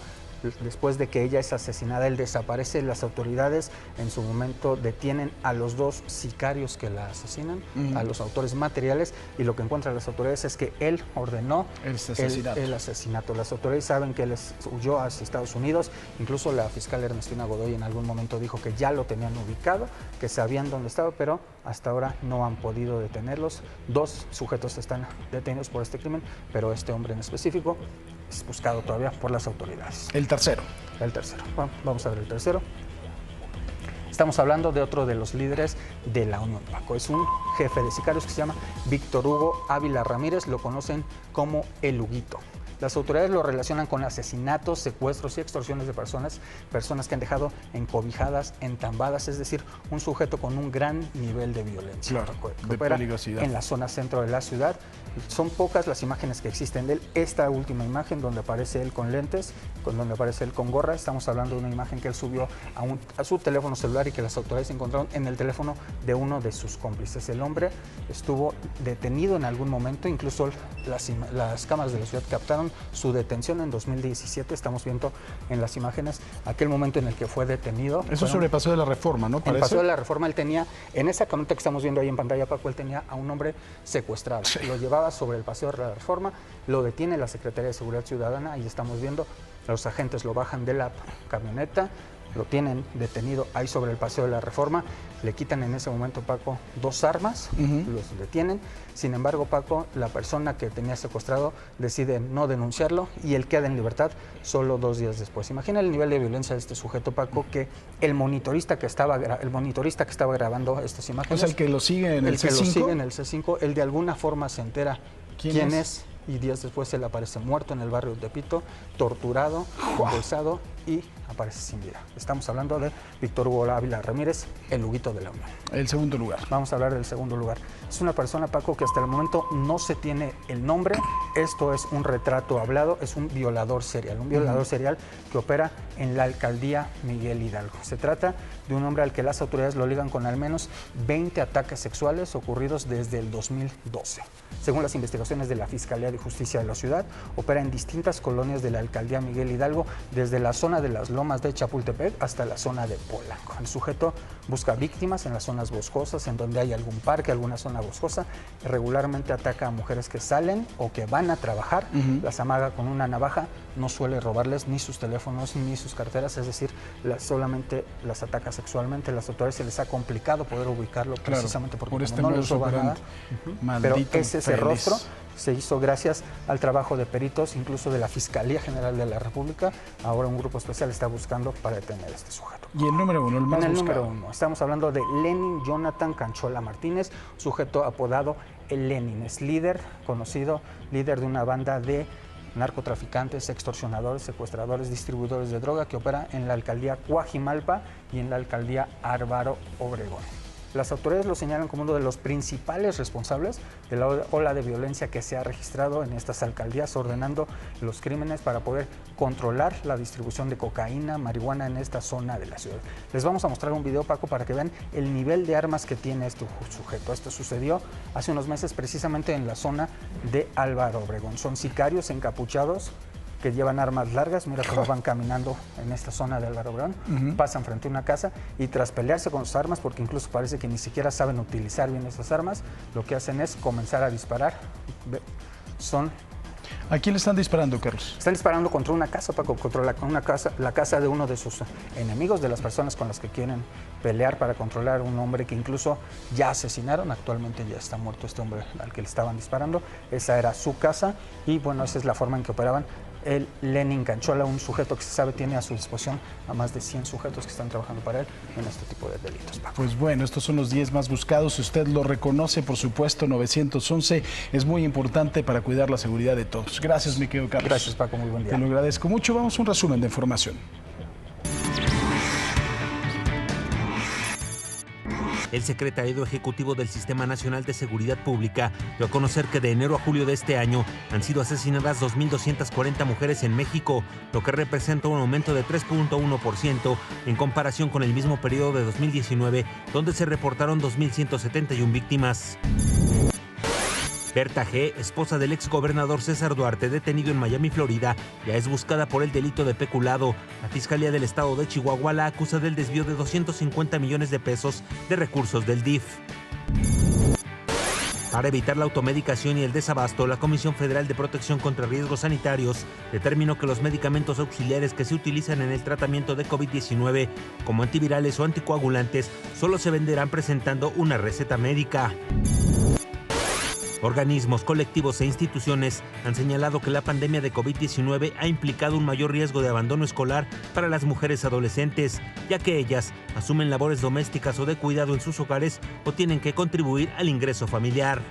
Después de que ella es asesinada, él desaparece. Las autoridades en su momento detienen a los 2 sicarios que la asesinan, a los autores materiales, y lo que encuentran las autoridades es que él ordenó el asesinato. Las autoridades saben que él huyó hacia Estados Unidos. Incluso la fiscal Ernestina Godoy en algún momento dijo que ya lo tenían ubicado, que sabían dónde estaba, pero hasta ahora no han podido detenerlos. 2 sujetos están detenidos por este crimen, pero este hombre en específico es buscado todavía por las autoridades. El tercero. Bueno, vamos a ver el tercero. Estamos hablando de otro de los líderes de la Unión, Paco. Es un jefe de sicarios que se llama Víctor Hugo Ávila Ramírez. Lo conocen como El Huguito. Las autoridades lo relacionan con asesinatos, secuestros y extorsiones de personas que han dejado encobijadas, entambadas, es decir, un sujeto con un gran nivel de violencia. Claro, de peligrosidad. En la zona centro de la ciudad. Son pocas las imágenes que existen de él. Esta última imagen donde aparece él con lentes, donde aparece él con gorra, estamos hablando de una imagen que él subió a su teléfono celular y que las autoridades encontraron en el teléfono de uno de sus cómplices. El hombre estuvo detenido en algún momento, incluso las cámaras de la ciudad captaron su detención en 2017. Estamos viendo en las imágenes aquel momento en el que fue detenido. Eso sobre el Paseo de la Reforma, ¿no? En el Paseo de la Reforma él tenía, en esa camioneta que estamos viendo ahí en pantalla, Paco, él tenía a un hombre secuestrado. Sí. Lo llevaba sobre el Paseo de la Reforma, lo detiene la Secretaría de Seguridad Ciudadana, ahí estamos viendo, los agentes lo bajan de la camioneta, lo tienen detenido ahí sobre el Paseo de la Reforma, le quitan en ese momento, Paco, 2 armas, los detienen. Sin embargo, Paco, la persona que tenía secuestrado decide no denunciarlo y él queda en libertad solo 2 días después. Imagina el nivel de violencia de este sujeto, Paco, que el monitorista que estaba grabando estas imágenes, o sea, el que lo sigue en el C5, que lo sigue en el C5, él de alguna forma se entera quién es, y días después él aparece muerto en el barrio de Tepito, torturado, embolsado y aparece sin vida. Estamos hablando de Víctor Hugo Ávila Ramírez, el Huguito de la Unión. El segundo lugar. Vamos a hablar del segundo lugar. Es una persona, Paco, que hasta el momento no se tiene el nombre. Esto es un retrato hablado, es un violador serial que opera en la alcaldía Miguel Hidalgo. Se trata de un hombre al que las autoridades lo ligan con al menos 20 ataques sexuales ocurridos desde el 2012. Según las investigaciones de la Fiscalía de Justicia de la ciudad, opera en distintas colonias de la alcaldía Miguel Hidalgo, desde la zona de las Lomas de Chapultepec hasta la zona de Polanco. El sujeto busca víctimas en las zonas boscosas, en donde hay algún parque, alguna zona boscosa. Regularmente ataca a mujeres que salen o que van a trabajar, las amaga con una navaja, no suele robarles ni sus teléfonos ni sus carteras, es decir, solamente las ataca sexualmente. Las autoridades se les ha complicado poder ubicarlo, precisamente porque por este no les roba nada. Pero ese rostro se hizo gracias al trabajo de peritos, incluso de la Fiscalía General de la República. Ahora un grupo especial está buscando para detener a este sujeto. Y el número 1, el más buscado. Número 1, estamos hablando de Lenin Jonathan Canchola Martínez, sujeto apodado el Lenin. Es líder de una banda de narcotraficantes, extorsionadores, secuestradores, distribuidores de droga que opera en la alcaldía Cuajimalpa y en la alcaldía Álvaro Obregón. Las autoridades lo señalan como uno de los principales responsables de la ola de violencia que se ha registrado en estas alcaldías, ordenando los crímenes para poder controlar la distribución de cocaína, marihuana en esta zona de la ciudad. Les vamos a mostrar un video, Paco, para que vean el nivel de armas que tiene este sujeto. Esto sucedió hace unos meses precisamente en la zona de Álvaro Obregón. Son sicarios encapuchados que llevan armas largas, mira cómo van caminando en esta zona de Álvaro Obregón, pasan frente a una casa y tras pelearse con sus armas, porque incluso parece que ni siquiera saben utilizar bien esas armas, lo que hacen es comenzar a disparar. ¿A quién le están disparando, Carlos? Están disparando contra una casa, Paco, contra la casa de uno de sus enemigos, de las personas con las que quieren pelear para controlar a un hombre que incluso ya asesinaron. Actualmente ya está muerto este hombre al que le estaban disparando. Esa era su casa y bueno, esa es la forma en que operaban. El Lenin Canchola, un sujeto que se sabe tiene a su disposición a más de 100 sujetos que están trabajando para él en este tipo de delitos, Paco. Pues bueno, estos son los 10 más buscados. Usted lo reconoce, por supuesto, 911 es muy importante para cuidar la seguridad de todos. Gracias, mi querido Carlos. Gracias, Paco, muy buen día. Te lo agradezco mucho. Vamos a un resumen de información. El secretariado ejecutivo del Sistema Nacional de Seguridad Pública dio a conocer que de enero a julio de este año han sido asesinadas 2.240 mujeres en México, lo que representa un aumento de 3.1% en comparación con el mismo periodo de 2019, donde se reportaron 2.171 víctimas. Berta G., esposa del exgobernador César Duarte, detenido en Miami, Florida, ya es buscada por el delito de peculado. La Fiscalía del Estado de Chihuahua la acusa del desvío de 250 millones de pesos de recursos del DIF. Para evitar la automedicación y el desabasto, la Comisión Federal de Protección contra Riesgos Sanitarios determinó que los medicamentos auxiliares que se utilizan en el tratamiento de COVID-19, como antivirales o anticoagulantes, solo se venderán presentando una receta médica. Organismos, colectivos e instituciones han señalado que la pandemia de COVID-19 ha implicado un mayor riesgo de abandono escolar para las mujeres adolescentes, ya que ellas asumen labores domésticas o de cuidado en sus hogares o tienen que contribuir al ingreso familiar.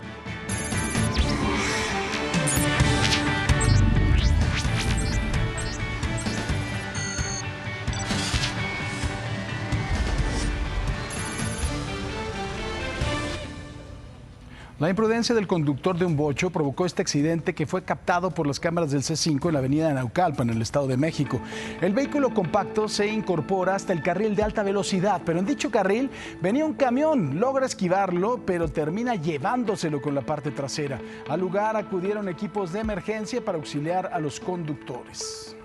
La imprudencia del conductor de un bocho provocó este accidente que fue captado por las cámaras del C5 en la avenida Naucalpan, en el Estado de México. El vehículo compacto se incorpora hasta el carril de alta velocidad, pero en dicho carril venía un camión, logra esquivarlo, pero termina llevándoselo con la parte trasera. Al lugar acudieron equipos de emergencia para auxiliar a los conductores.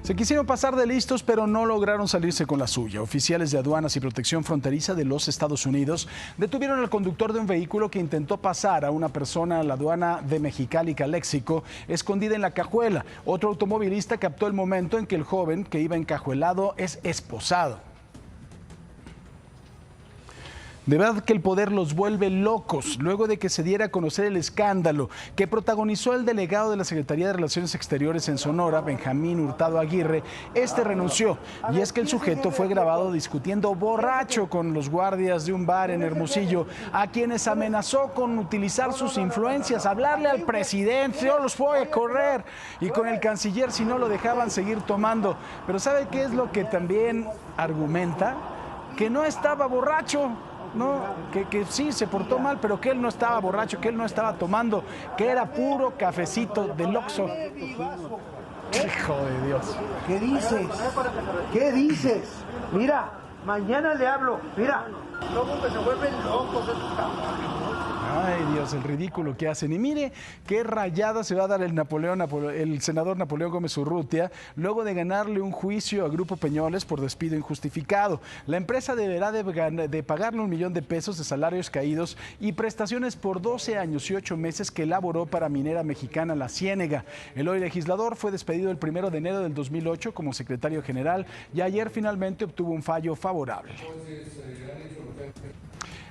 Se quisieron pasar de listos, pero no lograron salirse con la suya. Oficiales de aduanas y protección fronteriza de los Estados Unidos detuvieron al conductor de un vehículo que intentó pasar a una persona a la aduana de Mexicali, Caléxico, escondida en la cajuela. Otro automovilista captó el momento en que el joven que iba encajuelado es esposado. De verdad que el poder los vuelve locos. Luego de que se diera a conocer el escándalo que protagonizó el delegado de la Secretaría de Relaciones Exteriores en Sonora, Benjamín Hurtado Aguirre, este renunció. Y es que el sujeto fue grabado discutiendo borracho con los guardias de un bar en Hermosillo, a quienes amenazó con utilizar sus influencias, hablarle al presidente: yo los voy a correr, y con el canciller si no lo dejaban seguir tomando. Pero ¿sabe qué es lo que también argumenta? Que no estaba borracho. No, que sí se portó mal, pero que él no estaba borracho, que él no estaba tomando, que era puro cafecito del Oxxo. Hijo de Dios. ¿Qué dices? ¿Qué dices? Mira, mañana le hablo. Mira, luego que se vuelven locos estos cabrones. Ay, Dios, el ridículo que hacen. Y mire qué rayada se va a dar el senador Napoleón Gómez Urrutia luego de ganarle un juicio a Grupo Peñoles por despido injustificado. La empresa deberá de pagarle $1 millón de salarios caídos y prestaciones por 12 años y 8 meses que elaboró para Minera Mexicana La Ciénega. El hoy legislador fue despedido el 1 de enero del 2008 como secretario general y ayer finalmente obtuvo un fallo favorable.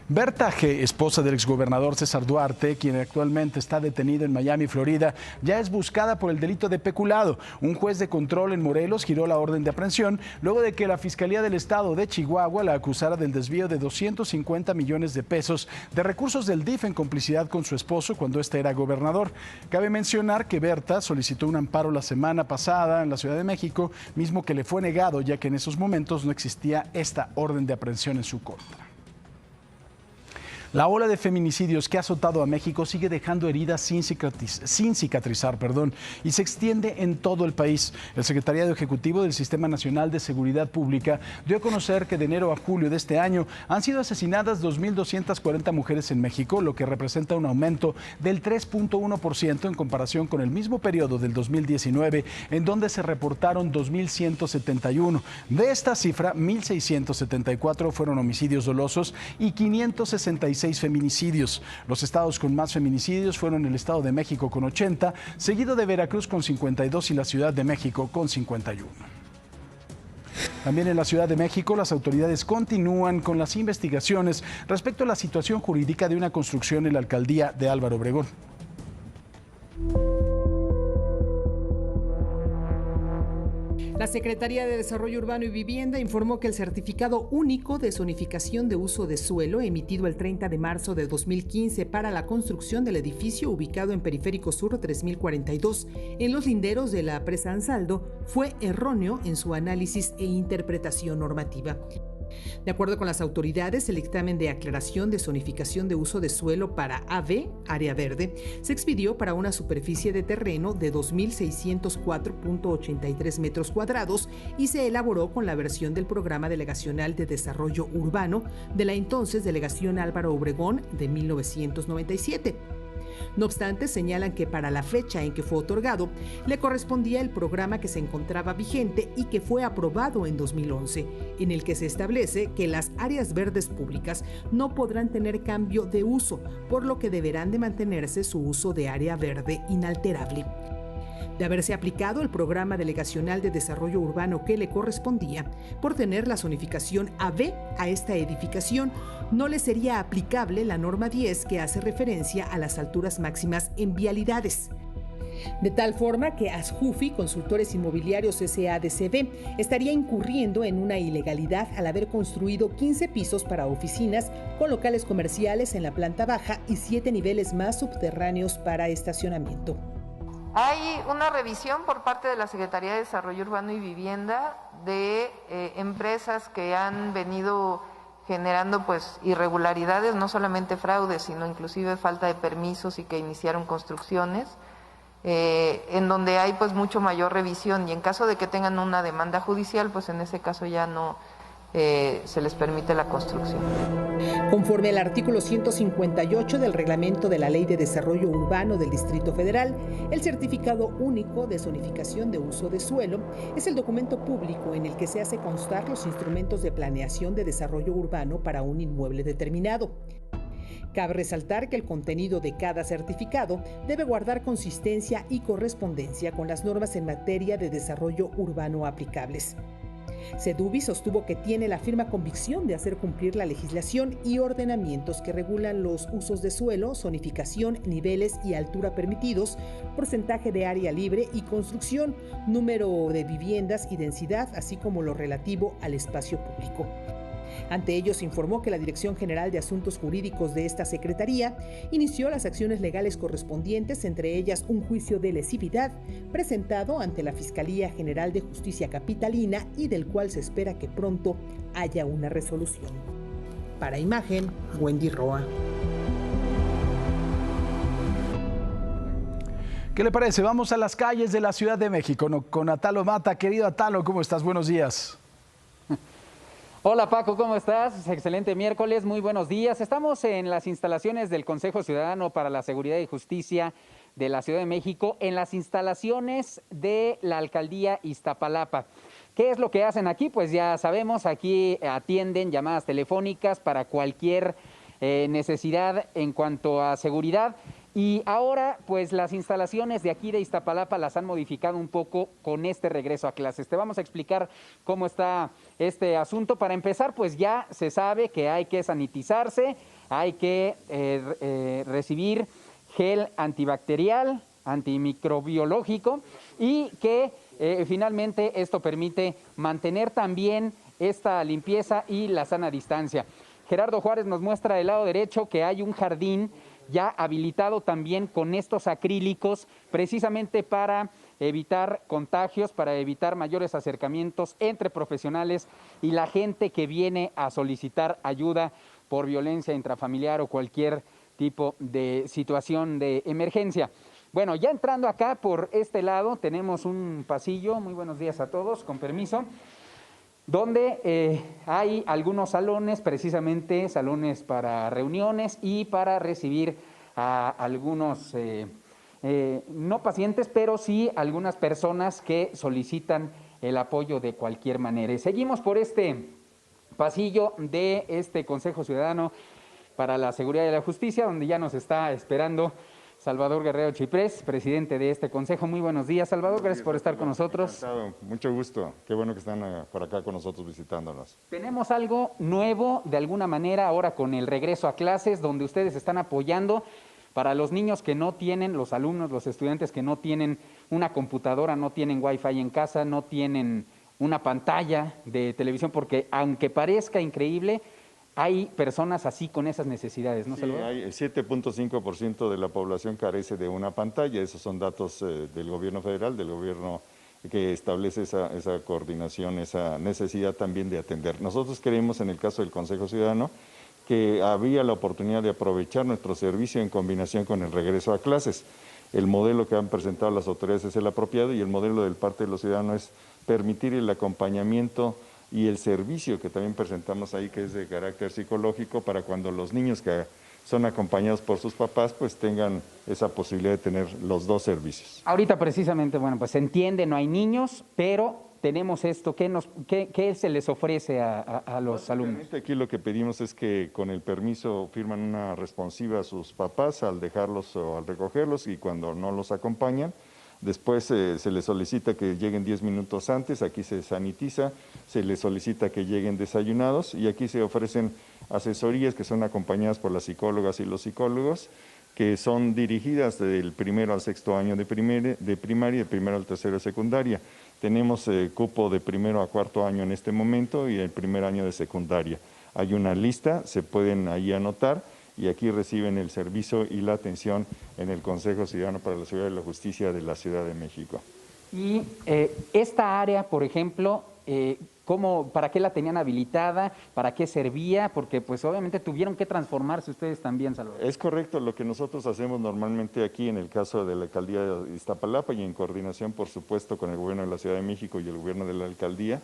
Berta G., esposa del exgobernador César Duarte, quien actualmente está detenido en Miami, Florida, ya es buscada por el delito de peculado. Un juez de control en Morelos giró la orden de aprehensión luego de que la Fiscalía del Estado de Chihuahua la acusara del desvío de 250 millones de pesos de recursos del DIF en complicidad con su esposo cuando éste era gobernador. Cabe mencionar que Berta solicitó un amparo la semana pasada en la Ciudad de México, mismo que le fue negado ya que en esos momentos no existía esta orden de aprehensión en su contra. La ola de feminicidios que ha azotado a México sigue dejando heridas sin cicatrizar, y se extiende en todo el país. El Secretariado Ejecutivo del Sistema Nacional de Seguridad Pública dio a conocer que de enero a julio de este año han sido asesinadas 2.240 mujeres en México, lo que representa un aumento del 3.1% en comparación con el mismo periodo del 2019, en donde se reportaron 2.171. De esta cifra, 1.674 fueron homicidios dolosos y 566 feminicidios. Los estados con más feminicidios fueron el Estado de México con 80, seguido de Veracruz con 52 y la Ciudad de México con 51. También en la Ciudad de México, las autoridades continúan con las investigaciones respecto a la situación jurídica de una construcción en la alcaldía de Álvaro Obregón. La Secretaría de Desarrollo Urbano y Vivienda informó que el certificado único de zonificación de uso de suelo emitido el 30 de marzo de 2015 para la construcción del edificio ubicado en Periférico Sur 3042 en los linderos de la presa Ansaldo fue erróneo en su análisis e interpretación normativa. De acuerdo con las autoridades, el dictamen de aclaración de zonificación de uso de suelo para AB, área verde, se expidió para una superficie de terreno de 2.604.83 metros cuadrados y se elaboró con la versión del Programa Delegacional de Desarrollo Urbano de la entonces Delegación Álvaro Obregón de 1997. No obstante, señalan que para la fecha en que fue otorgado, le correspondía el programa que se encontraba vigente y que fue aprobado en 2011, en el que se establece que las áreas verdes públicas no podrán tener cambio de uso, por lo que deberán de mantenerse su uso de área verde inalterable. De haberse aplicado el programa delegacional de desarrollo urbano que le correspondía, por tener la zonificación AB a esta edificación, no le sería aplicable la norma 10 que hace referencia a las alturas máximas en vialidades. De tal forma que Asjufi, Consultores Inmobiliarios SADCB, estaría incurriendo en una ilegalidad al haber construido 15 pisos para oficinas con locales comerciales en la planta baja y 7 niveles más subterráneos para estacionamiento. Hay una revisión por parte de la Secretaría de Desarrollo Urbano y Vivienda de empresas que han venido generando irregularidades, no solamente fraudes, sino inclusive falta de permisos y que iniciaron construcciones, en donde hay mucho mayor revisión, y en caso de que tengan una demanda judicial, en ese caso ya no se les permite la construcción. Conforme al artículo 158 del reglamento de la Ley de Desarrollo Urbano del Distrito Federal, el certificado único de zonificación de uso de suelo es el documento público en el que se hace constar los instrumentos de planeación de desarrollo urbano para un inmueble determinado. Cabe resaltar que el contenido de cada certificado debe guardar consistencia y correspondencia con las normas en materia de desarrollo urbano aplicables. Sedubi sostuvo que tiene la firme convicción de hacer cumplir la legislación y ordenamientos que regulan los usos de suelo, zonificación, niveles y altura permitidos, porcentaje de área libre y construcción, número de viviendas y densidad, así como lo relativo al espacio público. Ante ello, se informó que la Dirección General de Asuntos Jurídicos de esta Secretaría inició las acciones legales correspondientes, entre ellas un juicio de lesividad presentado ante la Fiscalía General de Justicia Capitalina y del cual se espera que pronto haya una resolución. Para Imagen, Wendy Roa. ¿Qué le parece? Vamos a las calles de la Ciudad de México con Atalo Mata. Querido Atalo, ¿cómo estás? Buenos días. Hola Paco, ¿cómo estás? Excelente miércoles, muy buenos días. Estamos en las instalaciones del Consejo Ciudadano para la Seguridad y Justicia de la Ciudad de México, en las instalaciones de la Alcaldía Iztapalapa. ¿Qué es lo que hacen aquí? Pues ya sabemos, aquí atienden llamadas telefónicas para cualquier necesidad en cuanto a seguridad. Y ahora, pues las instalaciones de aquí de Iztapalapa las han modificado un poco con este regreso a clases. Te vamos a explicar cómo está este asunto. Para empezar, pues ya se sabe que hay que sanitizarse, hay que recibir gel antibacterial, antimicrobiológico y que finalmente esto permite mantener también esta limpieza y la sana distancia. Gerardo Juárez nos muestra del lado derecho que hay un jardín ya habilitado también con estos acrílicos, precisamente para evitar contagios, para evitar mayores acercamientos entre profesionales y la gente que viene a solicitar ayuda por violencia intrafamiliar o cualquier tipo de situación de emergencia. Bueno, ya entrando acá por este lado tenemos un pasillo, muy buenos días a todos, con permiso, donde hay algunos salones, precisamente salones para reuniones y para recibir a algunos, no pacientes, pero sí algunas personas que solicitan el apoyo de cualquier manera. Y seguimos por este pasillo de este Consejo Ciudadano para la Seguridad y la Justicia, donde ya nos está esperando Salvador Guerrero Chiprés, presidente de este consejo. Muy buenos días, Salvador, gracias por estar con nosotros. Encantado. Mucho gusto, qué bueno que están por acá con nosotros visitándonos. Tenemos algo nuevo, de alguna manera, ahora con el regreso a clases, donde ustedes están apoyando para los niños que no tienen, los alumnos, los estudiantes que no tienen una computadora, no tienen wifi en casa, no tienen una pantalla de televisión, porque aunque parezca increíble, hay personas así con esas necesidades, ¿no? Sí, hay el 7.5% de la población carece de una pantalla. Esos son datos del gobierno federal, del gobierno que establece esa coordinación, esa necesidad también de atender. Nosotros creemos en el caso del Consejo Ciudadano que había la oportunidad de aprovechar nuestro servicio en combinación con el regreso a clases. El modelo que han presentado las autoridades es el apropiado y el modelo del parte de los ciudadanos es permitir el acompañamiento y el servicio que también presentamos ahí, que es de carácter psicológico, para cuando los niños que son acompañados por sus papás, pues tengan esa posibilidad de tener los dos servicios. Ahorita precisamente, bueno, pues se entiende, no hay niños, pero tenemos esto, ¿qué se les ofrece a los alumnos? Aquí lo que pedimos es que con el permiso firman una responsiva a sus papás al dejarlos o al recogerlos, y cuando no los acompañan, después se les solicita que lleguen 10 minutos antes, aquí se sanitiza, se les solicita que lleguen desayunados y aquí se ofrecen asesorías que son acompañadas por las psicólogas y los psicólogos, que son dirigidas del primero al sexto año de primaria y del primero al tercero de secundaria. Tenemos cupo de primero a cuarto año en este momento y el primer año de secundaria. Hay una lista, se pueden ahí anotar, y aquí reciben el servicio y la atención en el Consejo Ciudadano para la Seguridad y la Justicia de la Ciudad de México. Y esta área, por ejemplo, ¿para qué la tenían habilitada? ¿Para qué servía? Porque pues obviamente tuvieron que transformarse ustedes también, Salvador. Es correcto, lo que nosotros hacemos normalmente aquí en el caso de la Alcaldía de Iztapalapa y en coordinación, por supuesto, con el Gobierno de la Ciudad de México y el Gobierno de la Alcaldía,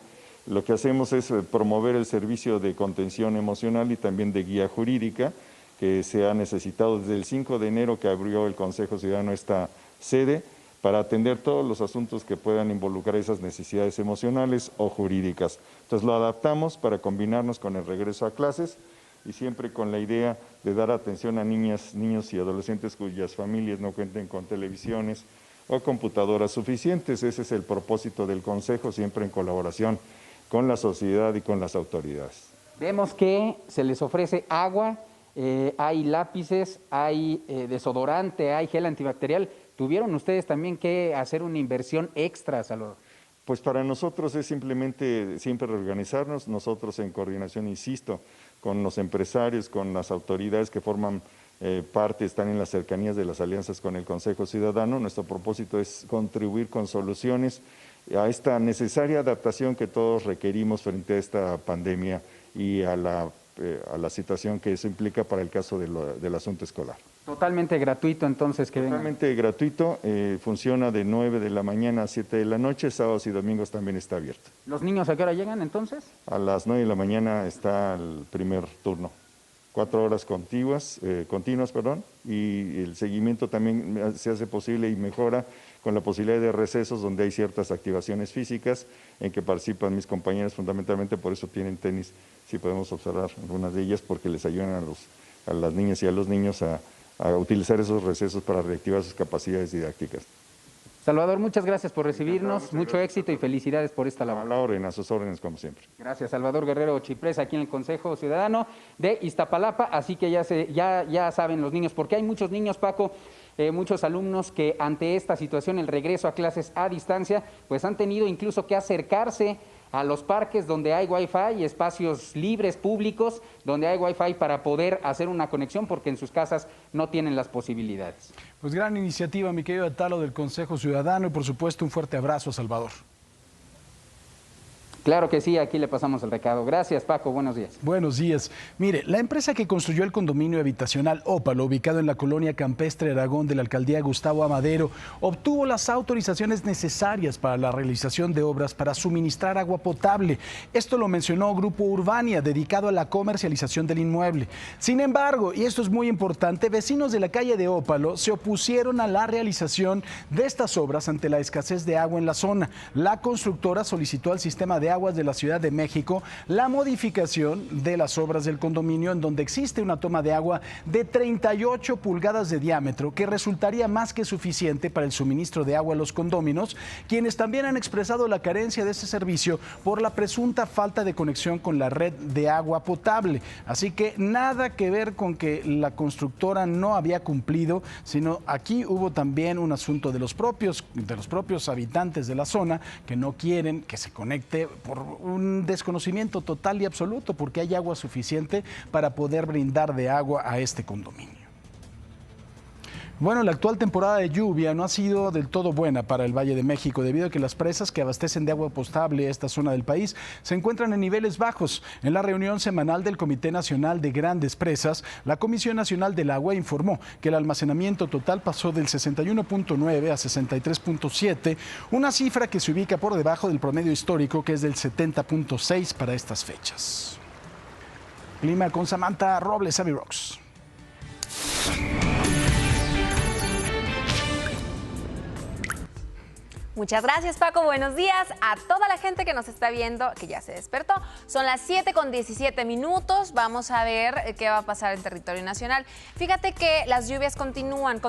Lo que hacemos es promover el servicio de contención emocional y también de guía jurídica que se ha necesitado desde el 5 de enero que abrió el Consejo Ciudadano esta sede para atender todos los asuntos que puedan involucrar esas necesidades emocionales o jurídicas. Entonces lo adaptamos para combinarnos con el regreso a clases y siempre con la idea de dar atención a niñas, niños y adolescentes cuyas familias no cuenten con televisiones o computadoras suficientes. Ese es el propósito del Consejo, siempre en colaboración con la sociedad y con las autoridades. Vemos que se les ofrece agua, hay lápices, hay desodorante, hay gel antibacterial. ¿Tuvieron ustedes también que hacer una inversión extra, Salvador? Pues para nosotros es simplemente siempre reorganizarnos, nosotros en coordinación, insisto, con los empresarios, con las autoridades que forman parte, están en las cercanías de las alianzas con el Consejo Ciudadano. Nuestro propósito es contribuir con soluciones a esta necesaria adaptación que todos requerimos frente a esta pandemia y a la situación que eso implica para el caso del asunto escolar. Totalmente gratuito entonces que Totalmente gratuito, funciona de 9 de la mañana a 7 de la noche, sábados y domingos también está abierto. ¿Los niños a qué hora llegan entonces? A las 9 de la mañana está el primer turno, 4 horas continuas, y el seguimiento también se hace posible y mejora con la posibilidad de recesos donde hay ciertas activaciones físicas en que participan mis compañeras, fundamentalmente por eso tienen tenis, si podemos observar algunas de ellas, porque les ayudan a las niñas y a los niños a utilizar esos recesos para reactivar sus capacidades didácticas. Salvador, muchas gracias por recibirnos, mucho éxito y felicidades por esta labor. A la orden, a sus órdenes como siempre. Gracias, Salvador Guerrero Chiprés, aquí en el Consejo Ciudadano de Iztapalapa, así que ya saben los niños, porque hay muchos niños, Paco, muchos alumnos que ante esta situación, el regreso a clases a distancia, pues han tenido incluso que acercarse a los parques donde hay Wi-Fi, espacios libres, públicos, donde hay Wi-Fi para poder hacer una conexión porque en sus casas no tienen las posibilidades. Pues gran iniciativa, mi querido Atalo, del Consejo Ciudadano y por supuesto un fuerte abrazo a Salvador. Claro que sí, aquí le pasamos el recado. Gracias, Paco, buenos días. Buenos días. Mire, la empresa que construyó el condominio habitacional Ópalo, ubicado en la colonia Campestre Aragón de la alcaldía Gustavo Amadero, obtuvo las autorizaciones necesarias para la realización de obras para suministrar agua potable. Esto lo mencionó Grupo Urbania, dedicado a la comercialización del inmueble. Sin embargo, y esto es muy importante, vecinos de la calle de Ópalo se opusieron a la realización de estas obras ante la escasez de agua en la zona. La constructora solicitó al sistema de aguas de la Ciudad de México la modificación de las obras del condominio, en donde existe una toma de agua de 38 pulgadas de diámetro que resultaría más que suficiente para el suministro de agua a los condóminos, quienes también han expresado la carencia de ese servicio por la presunta falta de conexión con la red de agua potable. Así que nada que ver con que la constructora no había cumplido, sino aquí hubo también un asunto de los propios habitantes de la zona que no quieren que se conecte por un desconocimiento total y absoluto, porque hay agua suficiente para poder brindar de agua a este condominio. Bueno, la actual temporada de lluvia no ha sido del todo buena para el Valle de México, debido a que las presas que abastecen de agua potable esta zona del país se encuentran en niveles bajos. En la reunión semanal del Comité Nacional de Grandes Presas, la Comisión Nacional del Agua informó que el almacenamiento total pasó del 61.9 a 63.7, una cifra que se ubica por debajo del promedio histórico, que es del 70.6 para estas fechas. Clima con Samantha Robles, Avi Rocks. Muchas gracias, Paco. Buenos días a toda la gente que nos está viendo, que ya se despertó. Son las 7:17. Vamos a ver qué va a pasar en territorio nacional. Fíjate que las lluvias continúan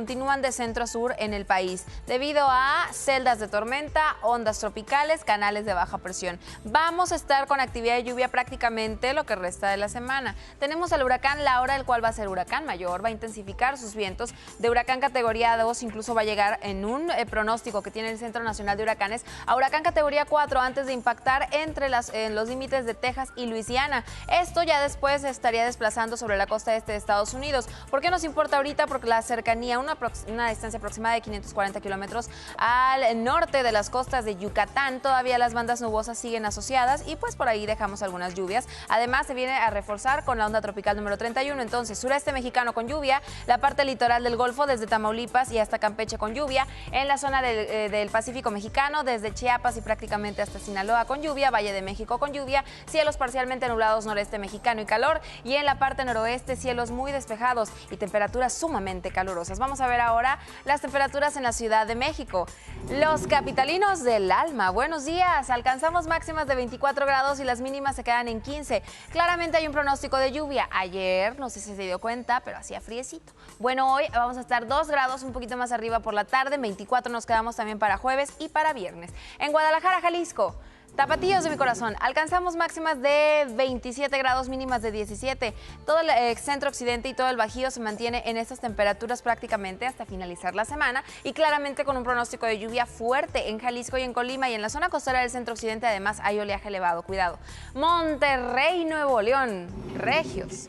de centro a sur en el país, debido a celdas de tormenta, ondas tropicales, canales de baja presión. Vamos a estar con actividad de lluvia prácticamente lo que resta de la semana. Tenemos al huracán Laura, el cual va a ser huracán mayor, va a intensificar sus vientos de huracán categoría 2, incluso va a llegar en un pronóstico que tiene el Centro Nacional de Huracanes a huracán categoría 4 antes de impactar en los límites de Texas y Luisiana. Esto ya después se estaría desplazando sobre la costa este de Estados Unidos. ¿Por qué nos importa ahorita? Porque la cercanía, una distancia aproximada de 540 kilómetros al norte de las costas de Yucatán, todavía las bandas nubosas siguen asociadas y pues por ahí dejamos algunas lluvias. Además se viene a reforzar con la onda tropical número 31, entonces sureste mexicano con lluvia, la parte litoral del Golfo desde Tamaulipas y hasta Campeche con lluvia, en la zona del Pacífico Pacífico mexicano, desde Chiapas y prácticamente hasta Sinaloa con lluvia, Valle de México con lluvia, cielos parcialmente nublados noreste mexicano y calor, y en la parte noroeste cielos muy despejados y temperaturas sumamente calurosas. Vamos a ver ahora las temperaturas en la Ciudad de México. Los capitalinos del alma, buenos días. Alcanzamos máximas de 24 grados y las mínimas se quedan en 15. Claramente hay un pronóstico de lluvia. Ayer, no sé si se dio cuenta, pero hacía friecito. Bueno, hoy vamos a estar 2 grados un poquito más arriba por la tarde, 24 nos quedamos también para jueves y para viernes. En Guadalajara, Jalisco, tapatíos de mi corazón, alcanzamos máximas de 27 grados, mínimas de 17. Todo el centro occidente y todo el Bajío se mantiene en estas temperaturas prácticamente hasta finalizar la semana y claramente con un pronóstico de lluvia fuerte en Jalisco y en Colima, y en la zona costera del centro occidente además hay oleaje elevado, cuidado. Monterrey, Nuevo León, regios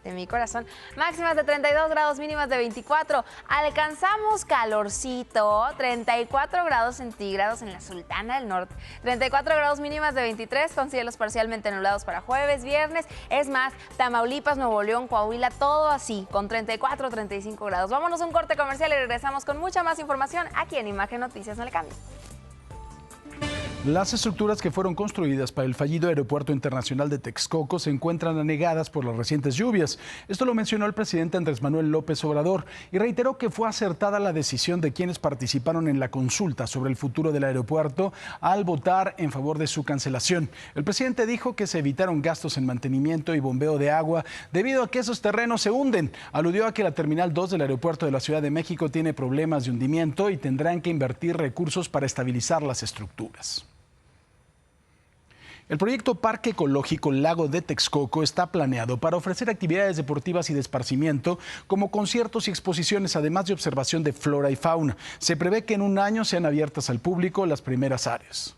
de mi corazón, máximas de 32 grados, mínimas de 24. Alcanzamos calorcito, 34 grados centígrados en la Sultana del Norte, 34 grados mínimas de 23 con cielos parcialmente nublados para jueves, viernes. Es más, Tamaulipas, Nuevo León, Coahuila, todo así, con 34, 35 grados. Vámonos a un corte comercial y regresamos con mucha más información aquí en Imagen Noticias. No le cambie. Las estructuras que fueron construidas para el fallido Aeropuerto Internacional de Texcoco se encuentran anegadas por las recientes lluvias. Esto lo mencionó el presidente Andrés Manuel López Obrador y reiteró que fue acertada la decisión de quienes participaron en la consulta sobre el futuro del aeropuerto al votar en favor de su cancelación. El presidente dijo que se evitaron gastos en mantenimiento y bombeo de agua debido a que esos terrenos se hunden. Aludió a que la Terminal 2 del aeropuerto de la Ciudad de México tiene problemas de hundimiento y tendrán que invertir recursos para estabilizar las estructuras. El proyecto Parque Ecológico Lago de Texcoco está planeado para ofrecer actividades deportivas y de esparcimiento como conciertos y exposiciones, además de observación de flora y fauna. Se prevé que en un año sean abiertas al público las primeras áreas.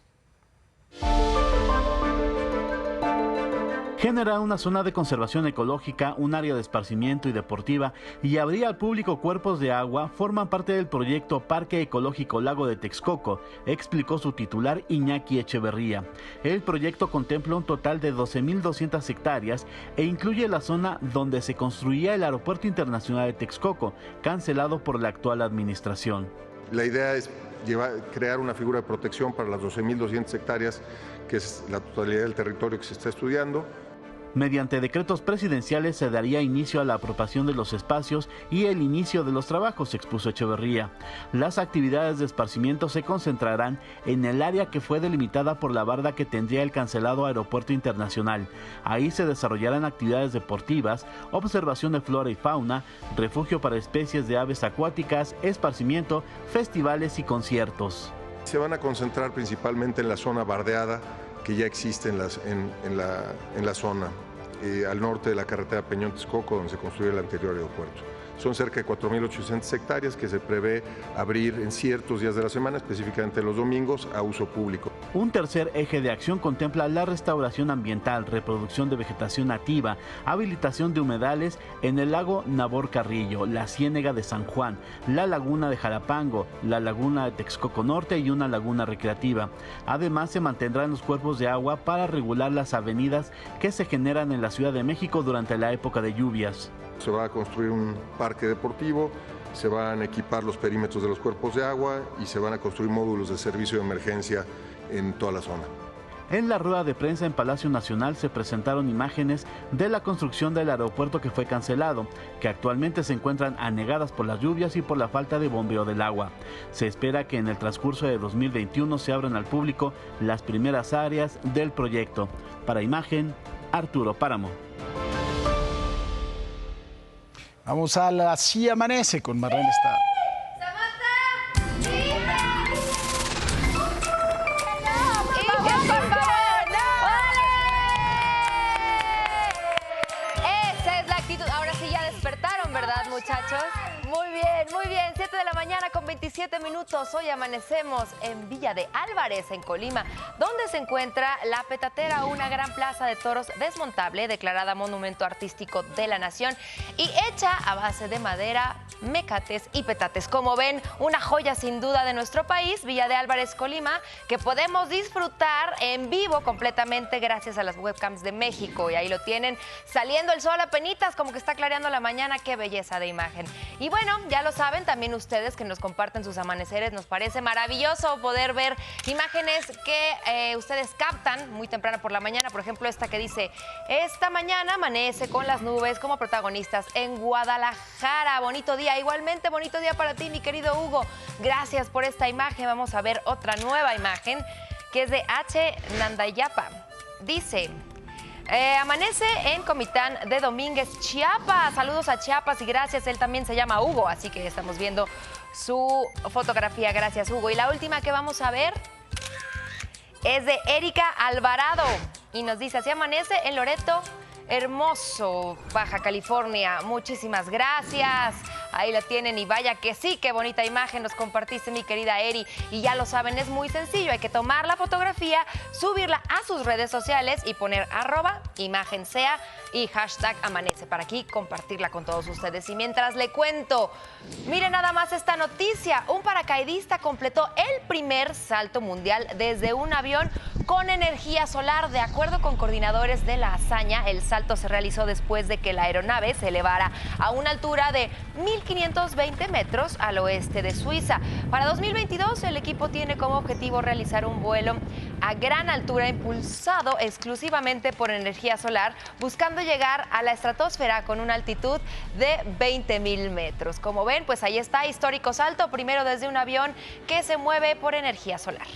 Generará una zona de conservación ecológica, un área de esparcimiento y deportiva y abrir al público cuerpos de agua forman parte del proyecto Parque Ecológico Lago de Texcoco, explicó su titular Iñaki Echeverría. El proyecto contempla un total de 12.200 hectáreas e incluye la zona donde se construía el Aeropuerto Internacional de Texcoco, cancelado por la actual administración. La idea es crear una figura de protección para las 12.200 hectáreas, que es la totalidad del territorio que se está estudiando. Mediante decretos presidenciales se daría inicio a la apropiación de los espacios y el inicio de los trabajos, expuso Echeverría. Las actividades de esparcimiento se concentrarán en el área que fue delimitada por la barda que tendría el cancelado Aeropuerto Internacional. Ahí se desarrollarán actividades deportivas, observación de flora y fauna, refugio para especies de aves acuáticas, esparcimiento, festivales y conciertos. Se van a concentrar principalmente en la zona bardeada que ya existe en la zona, al norte de la carretera Peñón-Texcoco, donde se construyó el anterior aeropuerto. Son cerca de 4.800 hectáreas que se prevé abrir en ciertos días de la semana, específicamente los domingos, a uso público. Un tercer eje de acción contempla la restauración ambiental, reproducción de vegetación nativa, habilitación de humedales en el lago Nabor Carrillo, la Ciénega de San Juan, la laguna de Jalapango, la laguna de Texcoco Norte y una laguna recreativa. Además, se mantendrán los cuerpos de agua para regular las avenidas que se generan en la Ciudad de México durante la época de lluvias. Se va a construir un parque deportivo, se van a equipar los perímetros de los cuerpos de agua y se van a construir módulos de servicio de emergencia en toda la zona. En la rueda de prensa en Palacio Nacional se presentaron imágenes de la construcción del aeropuerto que fue cancelado, que actualmente se encuentran anegadas por las lluvias y por la falta de bombeo del agua. Se espera que en el transcurso de 2021 se abran al público las primeras áreas del proyecto. Para Imagen, Arturo Páramo. Vamos a la Así Amanece con Marlene Estrada. Esa es la actitud. Ahora sí ya despertaron, ¿verdad, muchachos? Muy bien, 7 de la mañana con 27 minutos. Hoy amanecemos en Villa de Álvarez, en Colima, donde se encuentra La Petatera, una gran plaza de toros desmontable, declarada Monumento Artístico de la Nación y hecha a base de madera, mecates y petates. Como ven, una joya sin duda de nuestro país, Villa de Álvarez, Colima, que podemos disfrutar en vivo completamente gracias a las webcams de México. Y ahí lo tienen, saliendo el sol a penitas, como que está clareando la mañana. Qué belleza de imagen. Y bueno, bueno, ya lo saben, también ustedes que nos comparten sus amaneceres, nos parece maravilloso poder ver imágenes que ustedes captan muy temprano por la mañana. Por ejemplo, esta que dice, esta mañana amanece con las nubes como protagonistas en Guadalajara. Bonito día, igualmente bonito día para ti, mi querido Hugo. Gracias por esta imagen. Vamos a ver otra nueva imagen que es de H. Nandayapa. Dice... amanece en Comitán de Domínguez, Chiapas. Saludos a Chiapas y gracias. Él también se llama Hugo, así que estamos viendo su fotografía. Gracias, Hugo. Y la última que vamos a ver es de Erika Alvarado y nos dice, así amanece en Loreto, hermoso, Baja California. Muchísimas gracias. Ahí la tienen y vaya que sí, qué bonita imagen nos compartiste, mi querida Eri. Y ya lo saben, es muy sencillo. Hay que tomar la fotografía, subirla a sus redes sociales y poner @imagen_sea y #amanece para aquí compartirla con todos ustedes. Y mientras le cuento, miren nada más esta noticia. Un paracaidista completó el primer salto mundial desde un avión con energía solar. De acuerdo con coordinadores de la hazaña, el salto se realizó después de que la aeronave se elevara a una altura de 1.520 metros al oeste de Suiza. Para 2022, el equipo tiene como objetivo realizar un vuelo a gran altura impulsado exclusivamente por energía solar, buscando llegar a la estratosfera con una altitud de 20.000 metros. Como ven, pues ahí está, histórico salto, primero desde un avión que se mueve por energía solar.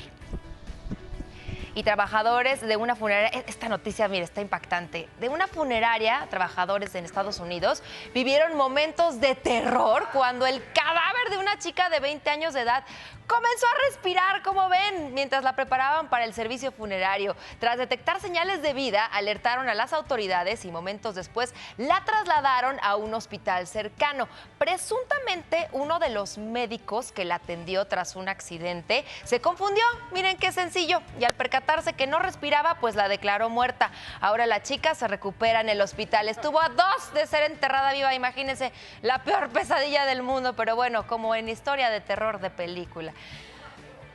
Y trabajadores de una funeraria, esta noticia, mire, está impactante. De una funeraria, trabajadores en Estados Unidos vivieron momentos de terror cuando el cadáver de una chica de 20 años de edad comenzó a respirar, como ven, mientras la preparaban para el servicio funerario. Tras detectar señales de vida, alertaron a las autoridades y momentos después la trasladaron a un hospital cercano. Presuntamente, uno de los médicos que la atendió tras un accidente se confundió. Miren qué sencillo. Y al percatarse que no respiraba, pues la declaró muerta. Ahora la chica se recupera en el hospital. Estuvo a 2 de ser enterrada viva. Imagínense, la peor pesadilla del mundo. Pero bueno, como en historia de terror de película.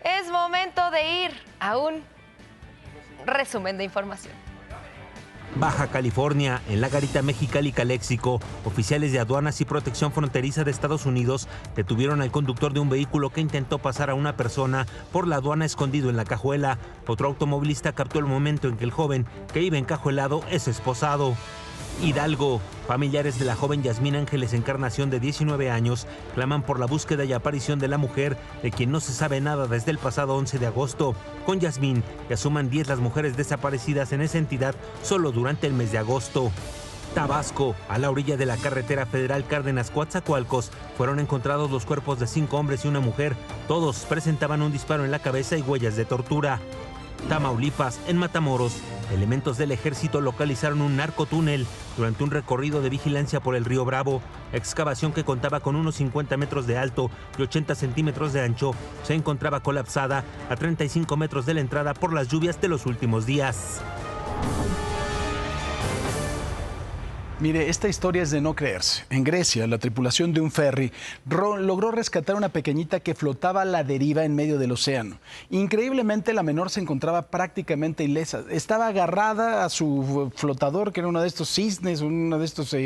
Es momento de ir a un resumen de información. Baja California, en la garita Mexicali-Caléxico, oficiales de aduanas y protección fronteriza de Estados Unidos detuvieron al conductor de un vehículo que intentó pasar a una persona por la aduana escondido en la cajuela. Otro automovilista captó el momento en que el joven que iba encajuelado es esposado. Hidalgo, familiares de la joven Yasmín Ángeles Encarnación de 19 años claman por la búsqueda y aparición de la mujer, de quien no se sabe nada desde el pasado 11 de agosto. Con Yasmín, ya suman 10 las mujeres desaparecidas en esa entidad solo durante el mes de agosto. Tabasco, a la orilla de la carretera federal Cárdenas-Coatzacoalcos, fueron encontrados los cuerpos de 5 hombres y una mujer. Todos presentaban un disparo en la cabeza y huellas de tortura. Tamaulipas, en Matamoros, elementos del ejército localizaron un narcotúnel durante un recorrido de vigilancia por el río Bravo. Excavación que contaba con unos 50 metros de alto y 80 centímetros de ancho se encontraba colapsada a 35 metros de la entrada por las lluvias de los últimos días. Mire, esta historia es de no creerse. En Grecia, la tripulación de un ferry logró rescatar a una pequeñita que flotaba a la deriva en medio del océano. Increíblemente, la menor se encontraba prácticamente ilesa. Estaba agarrada a su flotador, que era uno de estos cisnes, uno de estos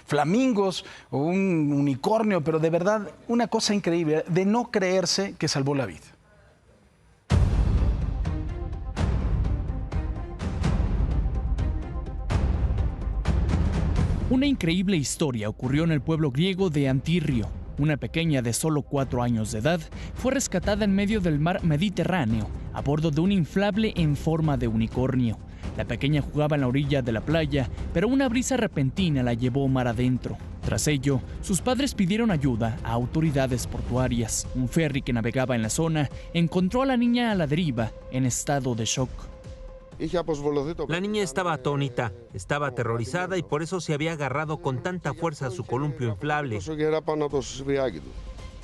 flamingos o un unicornio, pero de verdad, una cosa increíble, de no creerse que salvó la vida. Una increíble historia ocurrió en el pueblo griego de Antirrio. Una pequeña de solo 4 años de edad fue rescatada en medio del mar Mediterráneo a bordo de un inflable en forma de unicornio. La pequeña jugaba en la orilla de la playa, pero una brisa repentina la llevó mar adentro. Tras ello, sus padres pidieron ayuda a autoridades portuarias. Un ferry que navegaba en la zona encontró a la niña a la deriva en estado de shock. La niña estaba atónita, estaba aterrorizada y por eso se había agarrado con tanta fuerza a su columpio inflable.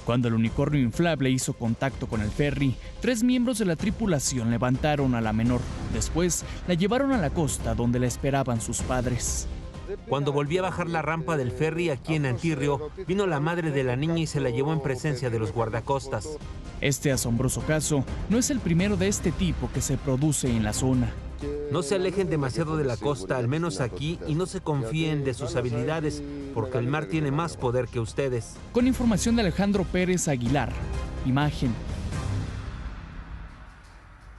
Cuando el unicornio inflable hizo contacto con el ferry, 3 miembros de la tripulación levantaron a la menor. Después, la llevaron a la costa donde la esperaban sus padres. Cuando volví a bajar la rampa del ferry aquí en Antirrio, vino la madre de la niña y se la llevó en presencia de los guardacostas. Este asombroso caso no es el primero de este tipo que se produce en la zona. No se alejen demasiado de la costa, al menos aquí, y no se confíen de sus habilidades, porque el mar tiene más poder que ustedes. Con información de Alejandro Pérez Aguilar. Imagen.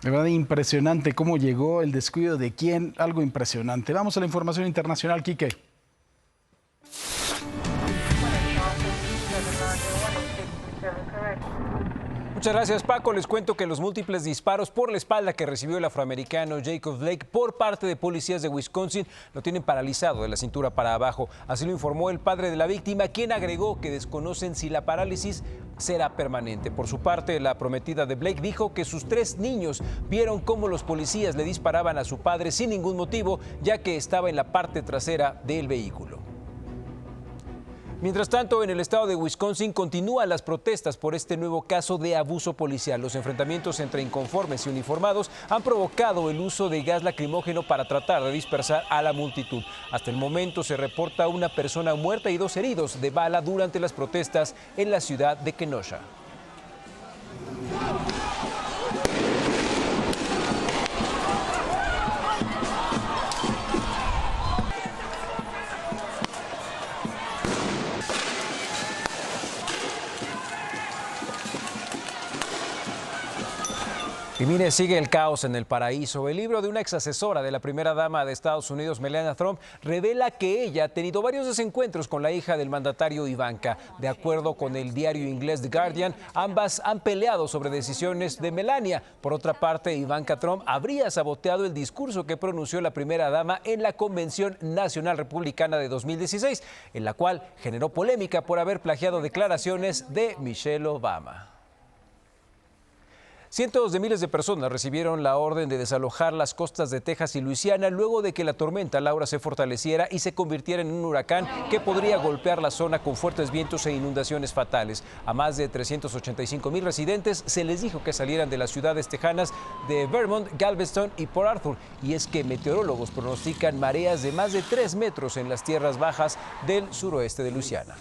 De verdad impresionante cómo llegó, el descuido de quién, algo impresionante. Vamos a la información internacional, Quique. Muchas gracias, Paco. Les cuento que los múltiples disparos por la espalda que recibió el afroamericano Jacob Blake por parte de policías de Wisconsin lo tienen paralizado de la cintura para abajo. Así lo informó el padre de la víctima, quien agregó que desconocen si la parálisis será permanente. Por su parte, la prometida de Blake dijo que sus 3 niños vieron cómo los policías le disparaban a su padre sin ningún motivo, ya que estaba en la parte trasera del vehículo. Mientras tanto, en el estado de Wisconsin continúan las protestas por este nuevo caso de abuso policial. Los enfrentamientos entre inconformes y uniformados han provocado el uso de gas lacrimógeno para tratar de dispersar a la multitud. Hasta el momento se reporta una persona muerta y 2 heridos de bala durante las protestas en la ciudad de Kenosha. Y mire, sigue el caos en el paraíso. El libro de una ex asesora de la primera dama de Estados Unidos, Melania Trump, revela que ella ha tenido varios desencuentros con la hija del mandatario Ivanka. De acuerdo con el diario inglés The Guardian, ambas han peleado sobre decisiones de Melania. Por otra parte, Ivanka Trump habría saboteado el discurso que pronunció la primera dama en la Convención Nacional Republicana de 2016, en la cual generó polémica por haber plagiado declaraciones de Michelle Obama. Cientos de miles de personas recibieron la orden de desalojar las costas de Texas y Luisiana luego de que la tormenta Laura se fortaleciera y se convirtiera en un huracán que podría golpear la zona con fuertes vientos e inundaciones fatales. A más de 385,000 residentes se les dijo que salieran de las ciudades tejanas de Vermont, Galveston y Port Arthur. Y es que meteorólogos pronostican mareas de más de 3 metros en las tierras bajas del suroeste de Luisiana.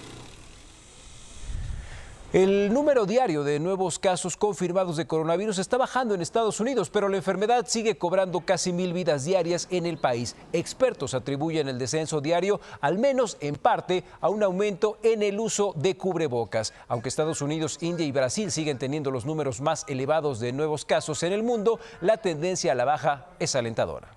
El número diario de nuevos casos confirmados de coronavirus está bajando en Estados Unidos, pero la enfermedad sigue cobrando casi 1,000 vidas diarias en el país. Expertos atribuyen el descenso diario, al menos en parte, a un aumento en el uso de cubrebocas. Aunque Estados Unidos, India y Brasil siguen teniendo los números más elevados de nuevos casos en el mundo, la tendencia a la baja es alentadora.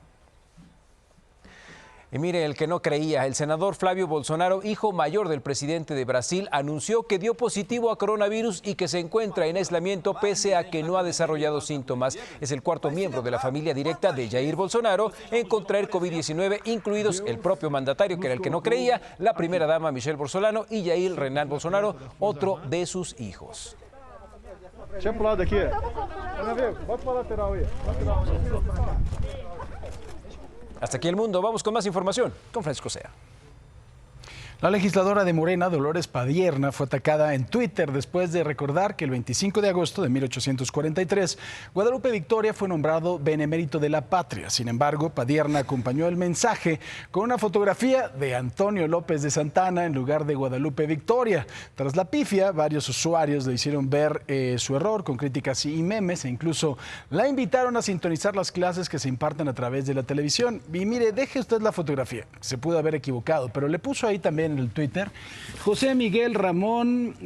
Y mire, el que no creía, el senador Flavio Bolsonaro, hijo mayor del presidente de Brasil, anunció que dio positivo a coronavirus y que se encuentra en aislamiento pese a que no ha desarrollado síntomas. Es el 4º miembro de la familia directa de Jair Bolsonaro en contraer COVID-19, incluidos el propio mandatario, que era el que no creía, la primera dama Michelle Bolsonaro y Jair Renan Bolsonaro, otro de sus hijos. Hasta aquí el mundo. Vamos con más información con Francisco Sea. La legisladora de Morena, Dolores Padierna, fue atacada en Twitter después de recordar que el 25 de agosto de 1843, Guadalupe Victoria fue nombrado benemérito de la patria. Sin embargo, Padierna acompañó el mensaje con una fotografía de Antonio López de Santana en lugar de Guadalupe Victoria. Tras la pifia, varios usuarios le hicieron ver su error con críticas y memes e incluso la invitaron a sintonizar las clases que se imparten a través de la televisión. Y mire, deje usted la fotografía, se pudo haber equivocado, pero le puso ahí también en el Twitter, José Miguel Ramón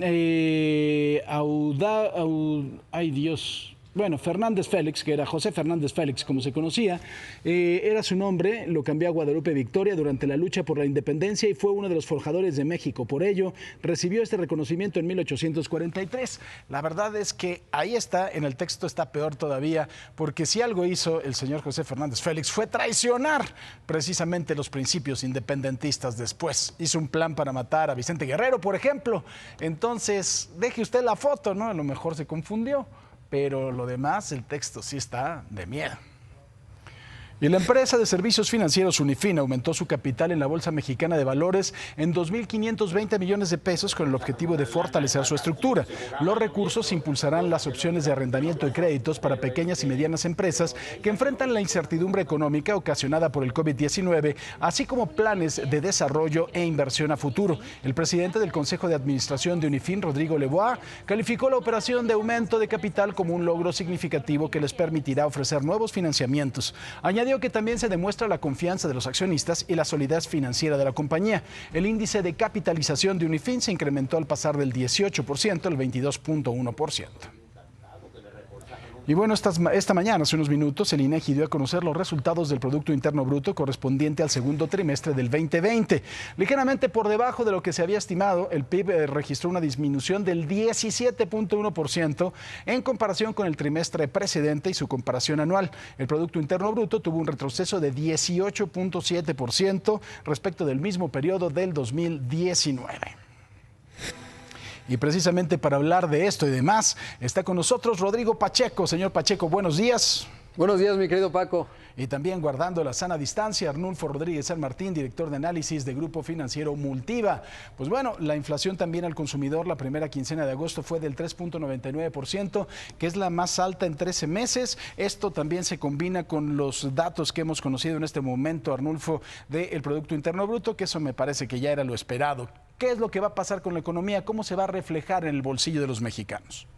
Fernández Félix, que era José Fernández Félix, como se conocía, era su nombre, lo cambió a Guadalupe Victoria durante la lucha por la independencia y fue uno de los forjadores de México. Por ello, recibió este reconocimiento en 1843. La verdad es que ahí está, en el texto está peor todavía, porque si algo hizo el señor José Fernández Félix fue traicionar precisamente los principios independentistas después. Hizo un plan para matar a Vicente Guerrero, por ejemplo. Entonces, deje usted la foto, ¿no? A lo mejor se confundió. Pero lo demás, el texto sí está de miedo. Y la empresa de servicios financieros Unifin aumentó su capital en la Bolsa Mexicana de Valores en 2.520 millones de pesos con el objetivo de fortalecer su estructura. Los recursos impulsarán las opciones de arrendamiento de créditos para pequeñas y medianas empresas que enfrentan la incertidumbre económica ocasionada por el COVID-19, así como planes de desarrollo e inversión a futuro. El presidente del Consejo de Administración de Unifin, Rodrigo Lebois, calificó la operación de aumento de capital como un logro significativo que les permitirá ofrecer nuevos financiamientos. Añadió añadió que también se demuestra la confianza de los accionistas y la solidez financiera de la compañía. El índice de capitalización de Unifin se incrementó al pasar del 18% al 22.1%. Y bueno, esta mañana, hace unos minutos, el INEGI dio a conocer los resultados del Producto Interno Bruto correspondiente al segundo trimestre del 2020. Ligeramente por debajo de lo que se había estimado, el PIB registró una disminución del 17.1% en comparación con el trimestre precedente y su comparación anual. El Producto Interno Bruto tuvo un retroceso de 18.7% respecto del mismo periodo del 2019. Y precisamente para hablar de esto y demás, está con nosotros Rodrigo Pacheco. Señor Pacheco, buenos días. Buenos días, mi querido Paco. Y también guardando la sana distancia, Arnulfo Rodríguez San Martín, director de análisis de Grupo Financiero Multiva. Pues bueno, la inflación también al consumidor la primera quincena de agosto fue del 3.99%, que es la más alta en 13 meses. Esto también se combina con los datos que hemos conocido en este momento, Arnulfo, del Producto Interno Bruto, que eso me parece que ya era lo esperado. ¿Qué es lo que va a pasar con la economía? ¿Cómo se va a reflejar en el bolsillo de los mexicanos?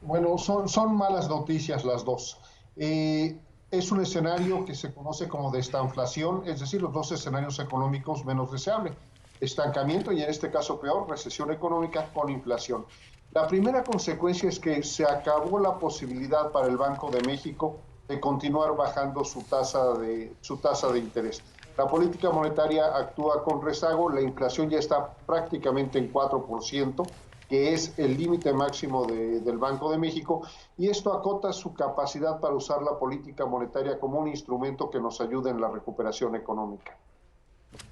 Bueno, son malas noticias las dos. Es un escenario que se conoce como de estanflación, es decir, los dos escenarios económicos menos deseables. Estancamiento y en este caso peor, recesión económica con inflación. La primera consecuencia es que se acabó la posibilidad para el Banco de México de continuar bajando su tasa de interés. La política monetaria actúa con rezago, la inflación ya está prácticamente en 4%, que es el límite máximo del Banco de México, y esto acota su capacidad para usar la política monetaria como un instrumento que nos ayude en la recuperación económica.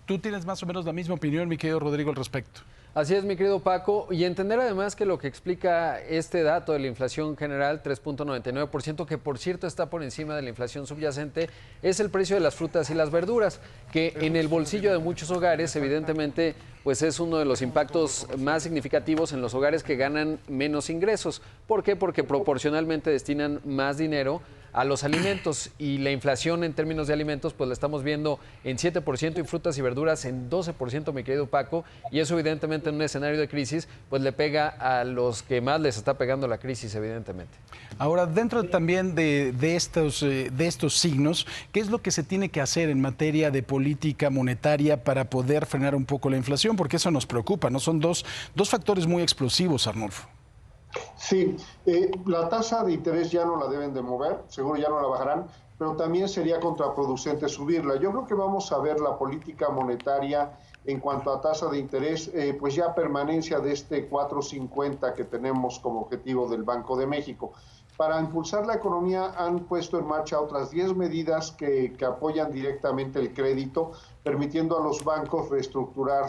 ¿Tú tienes más o menos la misma opinión, mi querido Rodrigo, al respecto? Así es, mi querido Paco, y entender además que lo que explica este dato de la inflación general, 3.99%, que por cierto está por encima de la inflación subyacente, es el precio de las frutas y las verduras, que en el bolsillo de muchos hogares, evidentemente, pues es uno de los impactos más significativos en los hogares que ganan menos ingresos. ¿Por qué? Porque proporcionalmente destinan más dinero a los alimentos, y la inflación en términos de alimentos pues la estamos viendo en 7% y frutas y verduras en 12%, mi querido Paco, y eso evidentemente en un escenario de crisis pues le pega a los que más les está pegando la crisis, evidentemente. Ahora, dentro también de estos signos, ¿qué es lo que se tiene que hacer en materia de política monetaria para poder frenar un poco la inflación? Porque eso nos preocupa, ¿no? Son dos factores muy explosivos, Arnulfo. Sí, la tasa de interés ya no la deben de mover, seguro ya no la bajarán, pero también sería contraproducente subirla. Yo creo que vamos a ver la política monetaria en cuanto a tasa de interés, pues ya permanencia de este 4.50 que tenemos como objetivo del Banco de México. Para impulsar la economía han puesto en marcha otras 10 medidas que apoyan directamente el crédito, permitiendo a los bancos reestructurar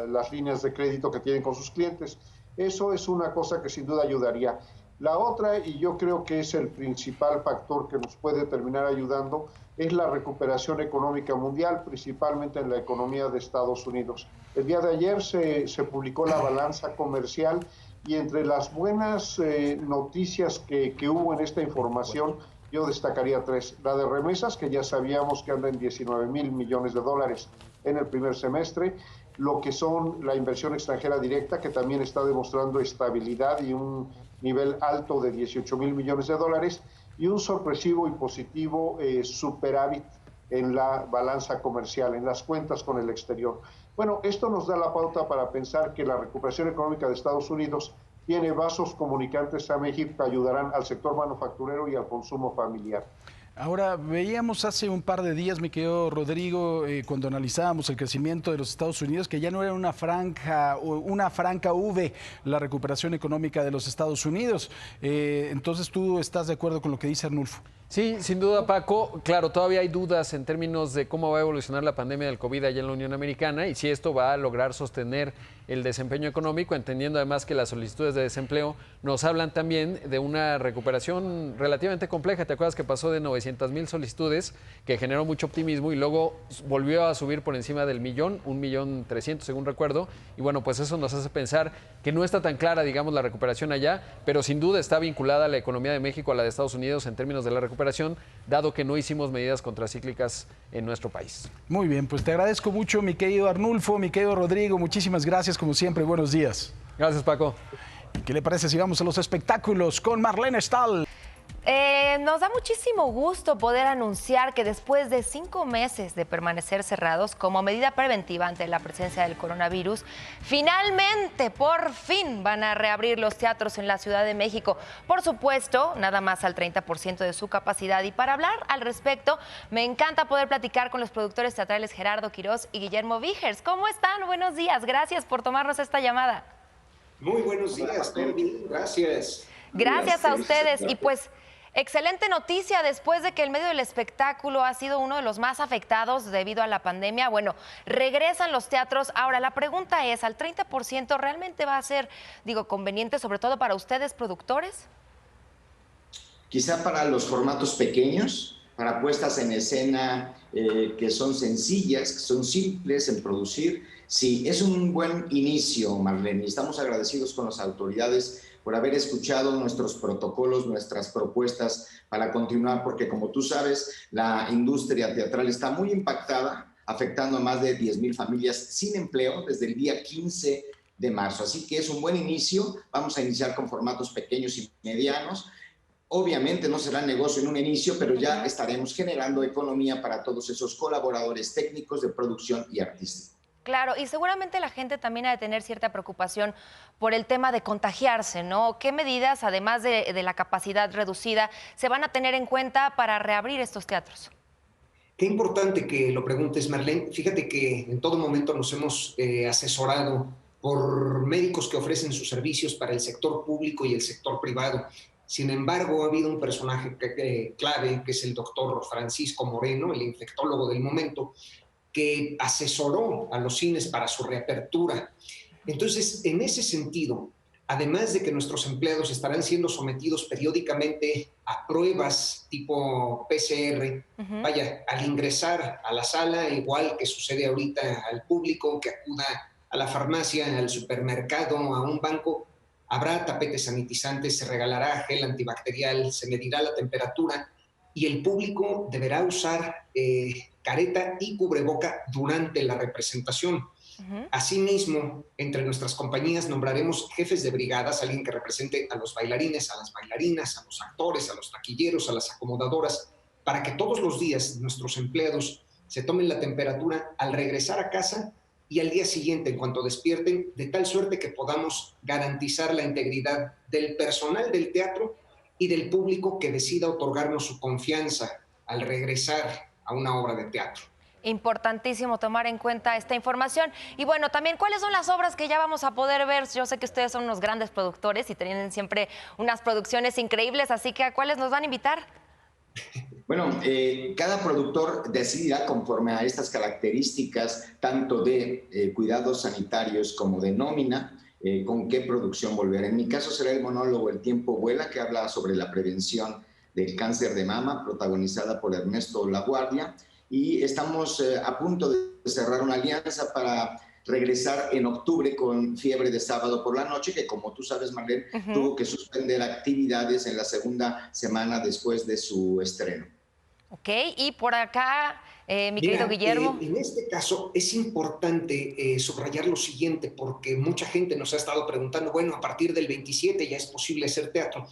las líneas de crédito que tienen con sus clientes. Eso es una cosa que sin duda ayudaría. La otra, y yo creo que es el principal factor que nos puede terminar ayudando, es la recuperación económica mundial, principalmente en la economía de Estados Unidos. El día de ayer se publicó la balanza comercial, y entre las buenas noticias que hubo en esta información, yo destacaría tres. La de remesas, que ya sabíamos que anda en 19,000 millones de dólares en el primer semestre. Lo que son la inversión extranjera directa, que también está demostrando estabilidad y un nivel alto de 18,000 millones de dólares, y un sorpresivo y positivo superávit en la balanza comercial, en las cuentas con el exterior. Bueno, esto nos da la pauta para pensar que la recuperación económica de Estados Unidos tiene vasos comunicantes a México que ayudarán al sector manufacturero y al consumo familiar. Ahora, veíamos hace un par de días, mi querido Rodrigo, cuando analizábamos el crecimiento de los Estados Unidos, que ya no era una franca V la recuperación económica de los Estados Unidos. Entonces, ¿tú estás de acuerdo con lo que dice Arnulfo? Sí, sin duda, Paco. Claro, todavía hay dudas en términos de cómo va a evolucionar la pandemia del COVID allá en la Unión Americana y si esto va a lograr sostener el desempeño económico, entendiendo además que las solicitudes de desempleo nos hablan también de una recuperación relativamente compleja. ¿Te acuerdas que pasó de 900,000 solicitudes, que generó mucho optimismo, y luego volvió a subir por encima del 1,300,000 según recuerdo? Y bueno, pues eso nos hace pensar que no está tan clara, digamos, la recuperación allá, pero sin duda está vinculada la economía de México a la de Estados Unidos en términos de la recuperación, dado que no hicimos medidas contracíclicas en nuestro país. Muy bien, pues te agradezco mucho, mi querido Arnulfo, mi querido Rodrigo, muchísimas gracias como siempre, buenos días. Gracias, Paco. ¿Qué le parece si vamos a los espectáculos con Marlene Stahl? Nos da muchísimo gusto poder anunciar que después de 5 meses de permanecer cerrados como medida preventiva ante la presencia del coronavirus, finalmente, por fin, van a reabrir los teatros en la Ciudad de México. Por supuesto, nada más al 30% de su capacidad. Y para hablar al respecto, me encanta poder platicar con los productores teatrales Gerardo Quirós y Guillermo Víjers. ¿Cómo están? Buenos días. Gracias por tomarnos esta llamada. Muy buenos días, todo bien. Gracias. Gracias a ustedes. Y pues, excelente noticia después de que el medio del espectáculo ha sido uno de los más afectados debido a la pandemia. Bueno, regresan los teatros. Ahora, la pregunta es, ¿al 30% realmente va a ser, conveniente, sobre todo para ustedes, productores? Quizá para los formatos pequeños, para puestas en escena que son sencillas, que son simples en producir. Sí, es un buen inicio, Marlene. Estamos agradecidos con las autoridades por haber escuchado nuestros protocolos, nuestras propuestas para continuar, porque como tú sabes, la industria teatral está muy impactada, afectando a más de 10,000 familias sin empleo desde el día 15 de marzo. Así que es un buen inicio. Vamos a iniciar con formatos pequeños y medianos. Obviamente no será negocio en un inicio, pero ya estaremos generando economía para todos esos colaboradores técnicos de producción y artísticos. Claro, y seguramente la gente también ha de tener cierta preocupación por el tema de contagiarse, ¿no? ¿Qué medidas, además de la capacidad reducida, se van a tener en cuenta para reabrir estos teatros? Qué importante que lo preguntes, Marlene. Fíjate que en todo momento nos hemos asesorado por médicos que ofrecen sus servicios para el sector público y el sector privado. Sin embargo, ha habido un personaje clave, que es el doctor Francisco Moreno, el infectólogo del momento, que asesoró a los cines para su reapertura. Entonces, en ese sentido, además de que nuestros empleados estarán siendo sometidos periódicamente a pruebas tipo PCR, vaya, al ingresar a la sala, igual que sucede ahorita al público que acuda a la farmacia, al supermercado, a un banco, habrá tapetes sanitizantes, se regalará gel antibacterial, se medirá la temperatura y el público deberá usar careta y cubreboca durante la representación. Asimismo, entre nuestras compañías nombraremos jefes de brigadas, alguien que represente a los bailarines, a las bailarinas, a los actores, a los taquilleros, a las acomodadoras, para que todos los días nuestros empleados se tomen la temperatura al regresar a casa y al día siguiente, en cuanto despierten, de tal suerte que podamos garantizar la integridad del personal del teatro y del público que decida otorgarnos su confianza al regresar a una obra de teatro. Importantísimo tomar en cuenta esta información. Y bueno, también, ¿cuáles son las obras que ya vamos a poder ver? Yo sé que ustedes son unos grandes productores y tienen siempre unas producciones increíbles, así que ¿a cuáles nos van a invitar? Bueno, cada productor decidirá conforme a estas características, tanto de cuidados sanitarios como de nómina, con qué producción volver. En mi caso será el monólogo El tiempo vuela, que habla sobre la prevención del cáncer de mama, protagonizada por Ernesto Laguardia, y estamos a punto de cerrar una alianza para regresar en octubre con Fiebre de sábado por la noche, que como tú sabes, Marlene, tuvo que suspender actividades en la segunda semana después de su estreno. Ok, y por acá, mi querido Guillermo. En este caso es importante subrayar lo siguiente, porque mucha gente nos ha estado preguntando, bueno, a partir del 27 ya es posible hacer teatro.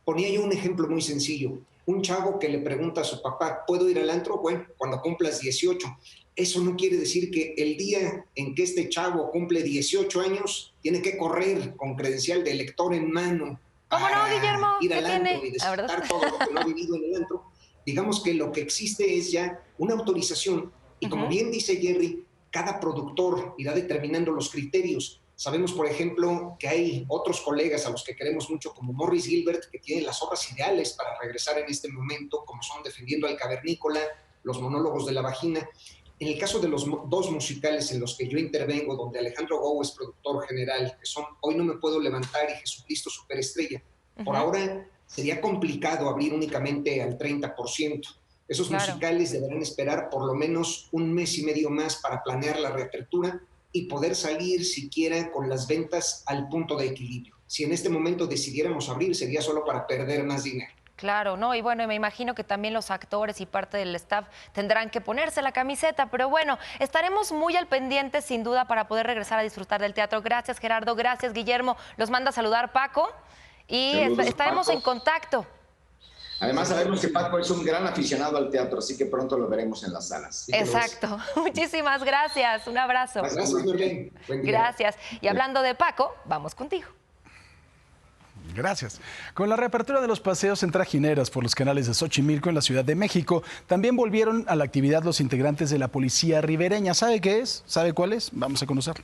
Ponía yo un ejemplo muy sencillo. Un chavo que le pregunta a su papá, ¿puedo ir al antro? Bueno, cuando cumplas 18. Eso no quiere decir que el día en que este chavo cumple 18 años tiene que correr con credencial de lector en mano. ¿Cómo no, Guillermo? Ir al antro y ¿La verdad? disfrutar todo lo que no ha vivido en el antro. Digamos que lo que existe es ya una autorización y como bien dice Jerry, cada productor irá determinando los criterios. Sabemos, por ejemplo, que hay otros colegas a los que queremos mucho, como Morris Gilbert, que tienen las obras ideales para regresar en este momento, como son Defendiendo al Cavernícola, Los monólogos de la vagina. En el caso de los dos musicales en los que yo intervengo, donde Alejandro Gou es productor general, que son Hoy no me puedo levantar y Jesucristo Superestrella, por ahora sería complicado abrir únicamente al 30%. Esos musicales deberán esperar por lo menos un mes y medio más para planear la reapertura y poder salir siquiera con las ventas al punto de equilibrio. Si en este momento decidiéramos abrir, sería solo para perder más dinero. Claro, ¿no? Y bueno, me imagino que también los actores y parte del staff tendrán que ponerse la camiseta, pero bueno, estaremos muy al pendiente sin duda para poder regresar a disfrutar del teatro. Gracias, Gerardo, gracias, Guillermo. Los manda a saludar Paco y estaremos en contacto. Además sabemos que Paco es un gran aficionado al teatro, así que pronto lo veremos en las salas. Exacto. Muchísimas gracias. Un abrazo. Gracias, Marlene. Buen día. Gracias. Y hablando de Paco, vamos contigo. Gracias. Con la reapertura de los paseos en trajineras por los canales de Xochimilco en la Ciudad de México, también volvieron a la actividad los integrantes de la policía ribereña. ¿Sabe qué es? ¿Sabe cuál es? Vamos a conocerlo.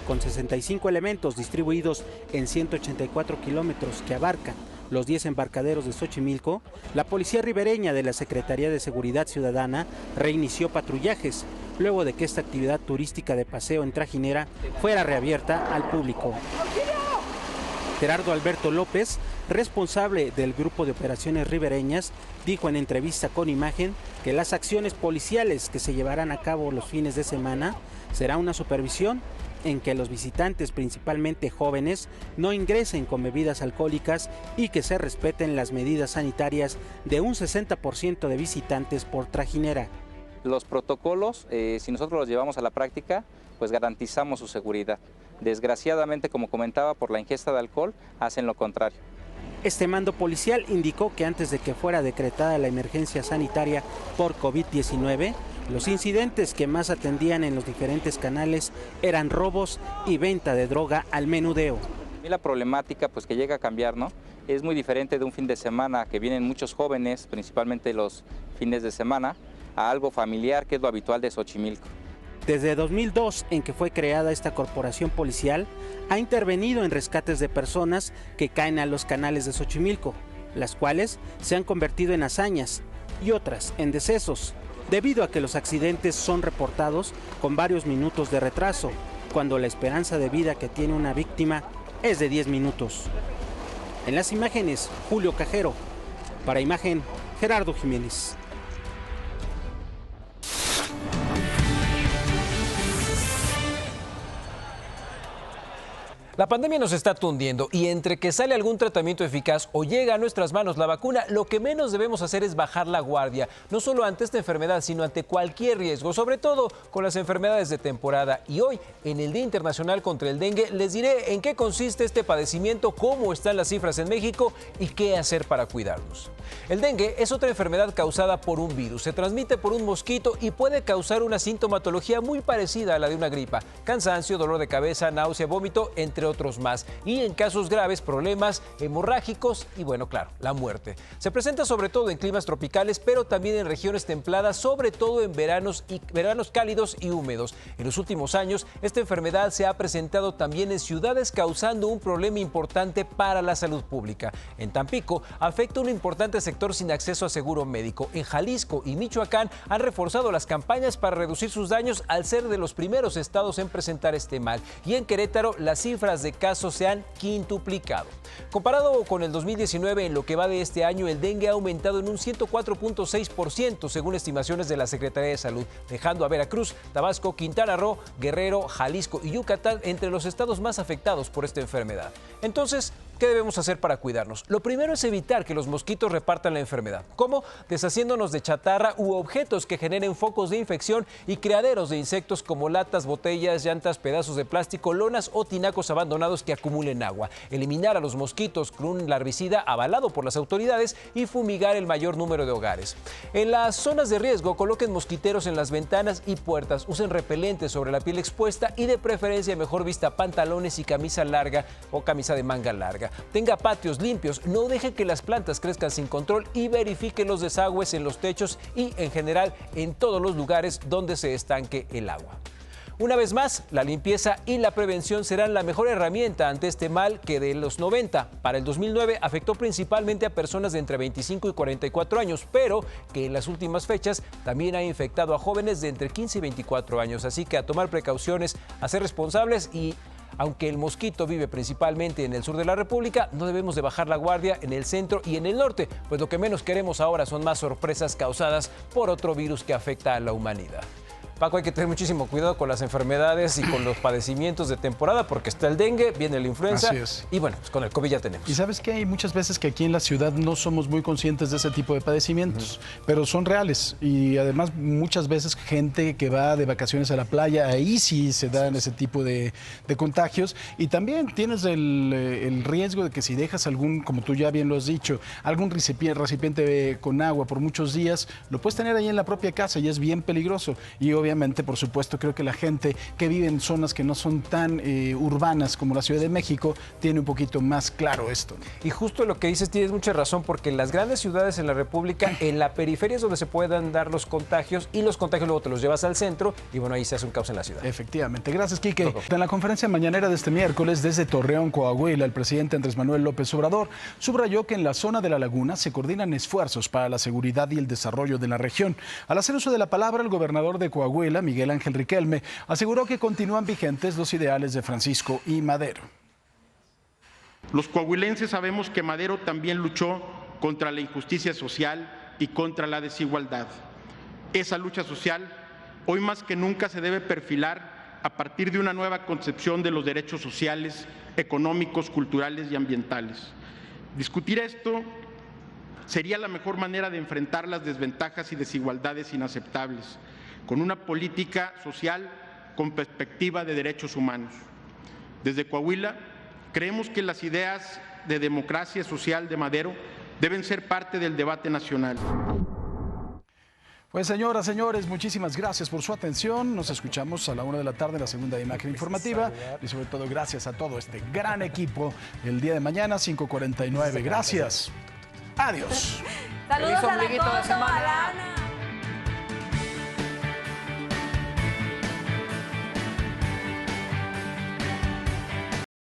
Con 65 elementos distribuidos en 184 kilómetros que abarcan los 10 embarcaderos de Xochimilco, la Policía Ribereña de la Secretaría de Seguridad Ciudadana reinició patrullajes, luego de que esta actividad turística de paseo en trajinera fuera reabierta al público. Gerardo Alberto López, responsable del Grupo de Operaciones Ribereñas, dijo en entrevista con Imagen que las acciones policiales que se llevarán a cabo los fines de semana será una supervisión en que los visitantes, principalmente jóvenes, no ingresen con bebidas alcohólicas y que se respeten las medidas sanitarias de un 60% de visitantes por trajinera. Los protocolos, si nosotros los llevamos a la práctica, pues garantizamos su seguridad. Desgraciadamente, como comentaba, por la ingesta de alcohol, hacen lo contrario. Este mando policial indicó que antes de que fuera decretada la emergencia sanitaria por COVID-19, los incidentes que más atendían en los diferentes canales eran robos y venta de droga al menudeo. Y la problemática pues que llega a cambiar, ¿no? Es muy diferente de un fin de semana que vienen muchos jóvenes, principalmente los fines de semana, a algo familiar que es lo habitual de Xochimilco. Desde 2002, en que fue creada esta corporación policial, ha intervenido en rescates de personas que caen a los canales de Xochimilco, las cuales se han convertido en hazañas y otras en decesos, debido a que los accidentes son reportados con varios minutos de retraso, cuando la esperanza de vida que tiene una víctima es de 10 minutos. En las imágenes, Julio Cajero. Para Imagen, Gerardo Jiménez. La pandemia nos está tundiendo y entre que sale algún tratamiento eficaz o llega a nuestras manos la vacuna, lo que menos debemos hacer es bajar la guardia, no solo ante esta enfermedad, sino ante cualquier riesgo, sobre todo con las enfermedades de temporada. Y hoy, en el Día Internacional contra el Dengue, les diré en qué consiste este padecimiento, cómo están las cifras en México y qué hacer para cuidarnos. El dengue es otra enfermedad causada por un virus, se transmite por un mosquito y puede causar una sintomatología muy parecida a la de una gripa: cansancio, dolor de cabeza, náusea, vómito, entre otros más. Y en casos graves, problemas hemorrágicos y, bueno, claro, la muerte. Se presenta sobre todo en climas tropicales, pero también en regiones templadas, sobre todo en veranos cálidos y húmedos. En los últimos años, esta enfermedad se ha presentado también en ciudades, causando un problema importante para la salud pública. En Tampico, afecta un importante sector sin acceso a seguro médico. En Jalisco y Michoacán han reforzado las campañas para reducir sus daños al ser de los primeros estados en presentar este mal. Y en Querétaro, las cifras de casos se han quintuplicado. Comparado con el 2019, en lo que va de este año, el dengue ha aumentado en un 104.6%, según estimaciones de la Secretaría de Salud, dejando a Veracruz, Tabasco, Quintana Roo, Guerrero, Jalisco y Yucatán entre los estados más afectados por esta enfermedad. Entonces, ¿qué debemos hacer para cuidarnos? Lo primero es evitar que los mosquitos repartan la enfermedad. ¿Cómo? Deshaciéndonos de chatarra u objetos que generen focos de infección y criaderos de insectos como latas, botellas, llantas, pedazos de plástico, lonas o tinacos abandonados que acumulen agua. Eliminar a los mosquitos con un larvicida avalado por las autoridades y fumigar el mayor número de hogares. En las zonas de riesgo, coloquen mosquiteros en las ventanas y puertas, usen repelentes sobre la piel expuesta y de preferencia mejor vista pantalones y camisa larga o camisa de manga larga. Tenga patios limpios, no deje que las plantas crezcan sin control y verifique los desagües en los techos y en general en todos los lugares donde se estanque el agua. Una vez más, la limpieza y la prevención serán la mejor herramienta ante este mal que de los 90 para el 2009 afectó principalmente a personas de entre 25 y 44 años, pero que en las últimas fechas también ha infectado a jóvenes de entre 15 y 24 años. Así que a tomar precauciones, a ser responsables y aunque el mosquito vive principalmente en el sur de la República, no debemos de bajar la guardia en el centro y en el norte, pues lo que menos queremos ahora son más sorpresas causadas por otro virus que afecta a la humanidad. Paco, hay que tener muchísimo cuidado con las enfermedades y con los padecimientos de temporada, porque está el dengue, viene la influenza, y bueno, pues con el COVID ya tenemos. Y sabes que hay muchas veces que aquí en la ciudad no somos muy conscientes de ese tipo de padecimientos, pero son reales, y además muchas veces gente que va de vacaciones a la playa, ahí sí se dan ese tipo de contagios, y también tienes el riesgo de que si dejas algún, como tú ya bien lo has dicho, algún recipiente con agua por muchos días, lo puedes tener ahí en la propia casa y es bien peligroso. Y obviamente, por supuesto, creo que la gente que vive en zonas que no son tan urbanas como la Ciudad de México tiene un poquito más claro esto. Y justo lo que dices, tienes mucha razón, porque en las grandes ciudades en la República, en la periferia es donde se pueden dar los contagios, y los contagios luego te los llevas al centro y bueno, ahí se hace un caos en la ciudad. Efectivamente. Gracias, Quique. En la conferencia mañanera de este miércoles desde Torreón, Coahuila, el presidente Andrés Manuel López Obrador subrayó que en la zona de la laguna se coordinan esfuerzos para la seguridad y el desarrollo de la región. Al hacer uso de la palabra, el gobernador de Coahuila, Miguel Ángel Riquelme, aseguró que continúan vigentes los ideales de Francisco y Madero. Los coahuilenses sabemos que Madero también luchó contra la injusticia social y contra la desigualdad. Esa lucha social hoy más que nunca se debe perfilar a partir de una nueva concepción de los derechos sociales, económicos, culturales y ambientales. Discutir esto sería la mejor manera de enfrentar las desventajas y desigualdades inaceptables, con una política social con perspectiva de derechos humanos. Desde Coahuila, creemos que las ideas de democracia social de Madero deben ser parte del debate nacional. Pues señoras, señores, muchísimas gracias por su atención. Nos escuchamos a la 1 de la tarde en la segunda imagen informativa y sobre todo gracias a todo este gran equipo el día de mañana, 5:49. Gracias. Adiós. Saludos a la ombliguito de Coto, semana. a la Ana.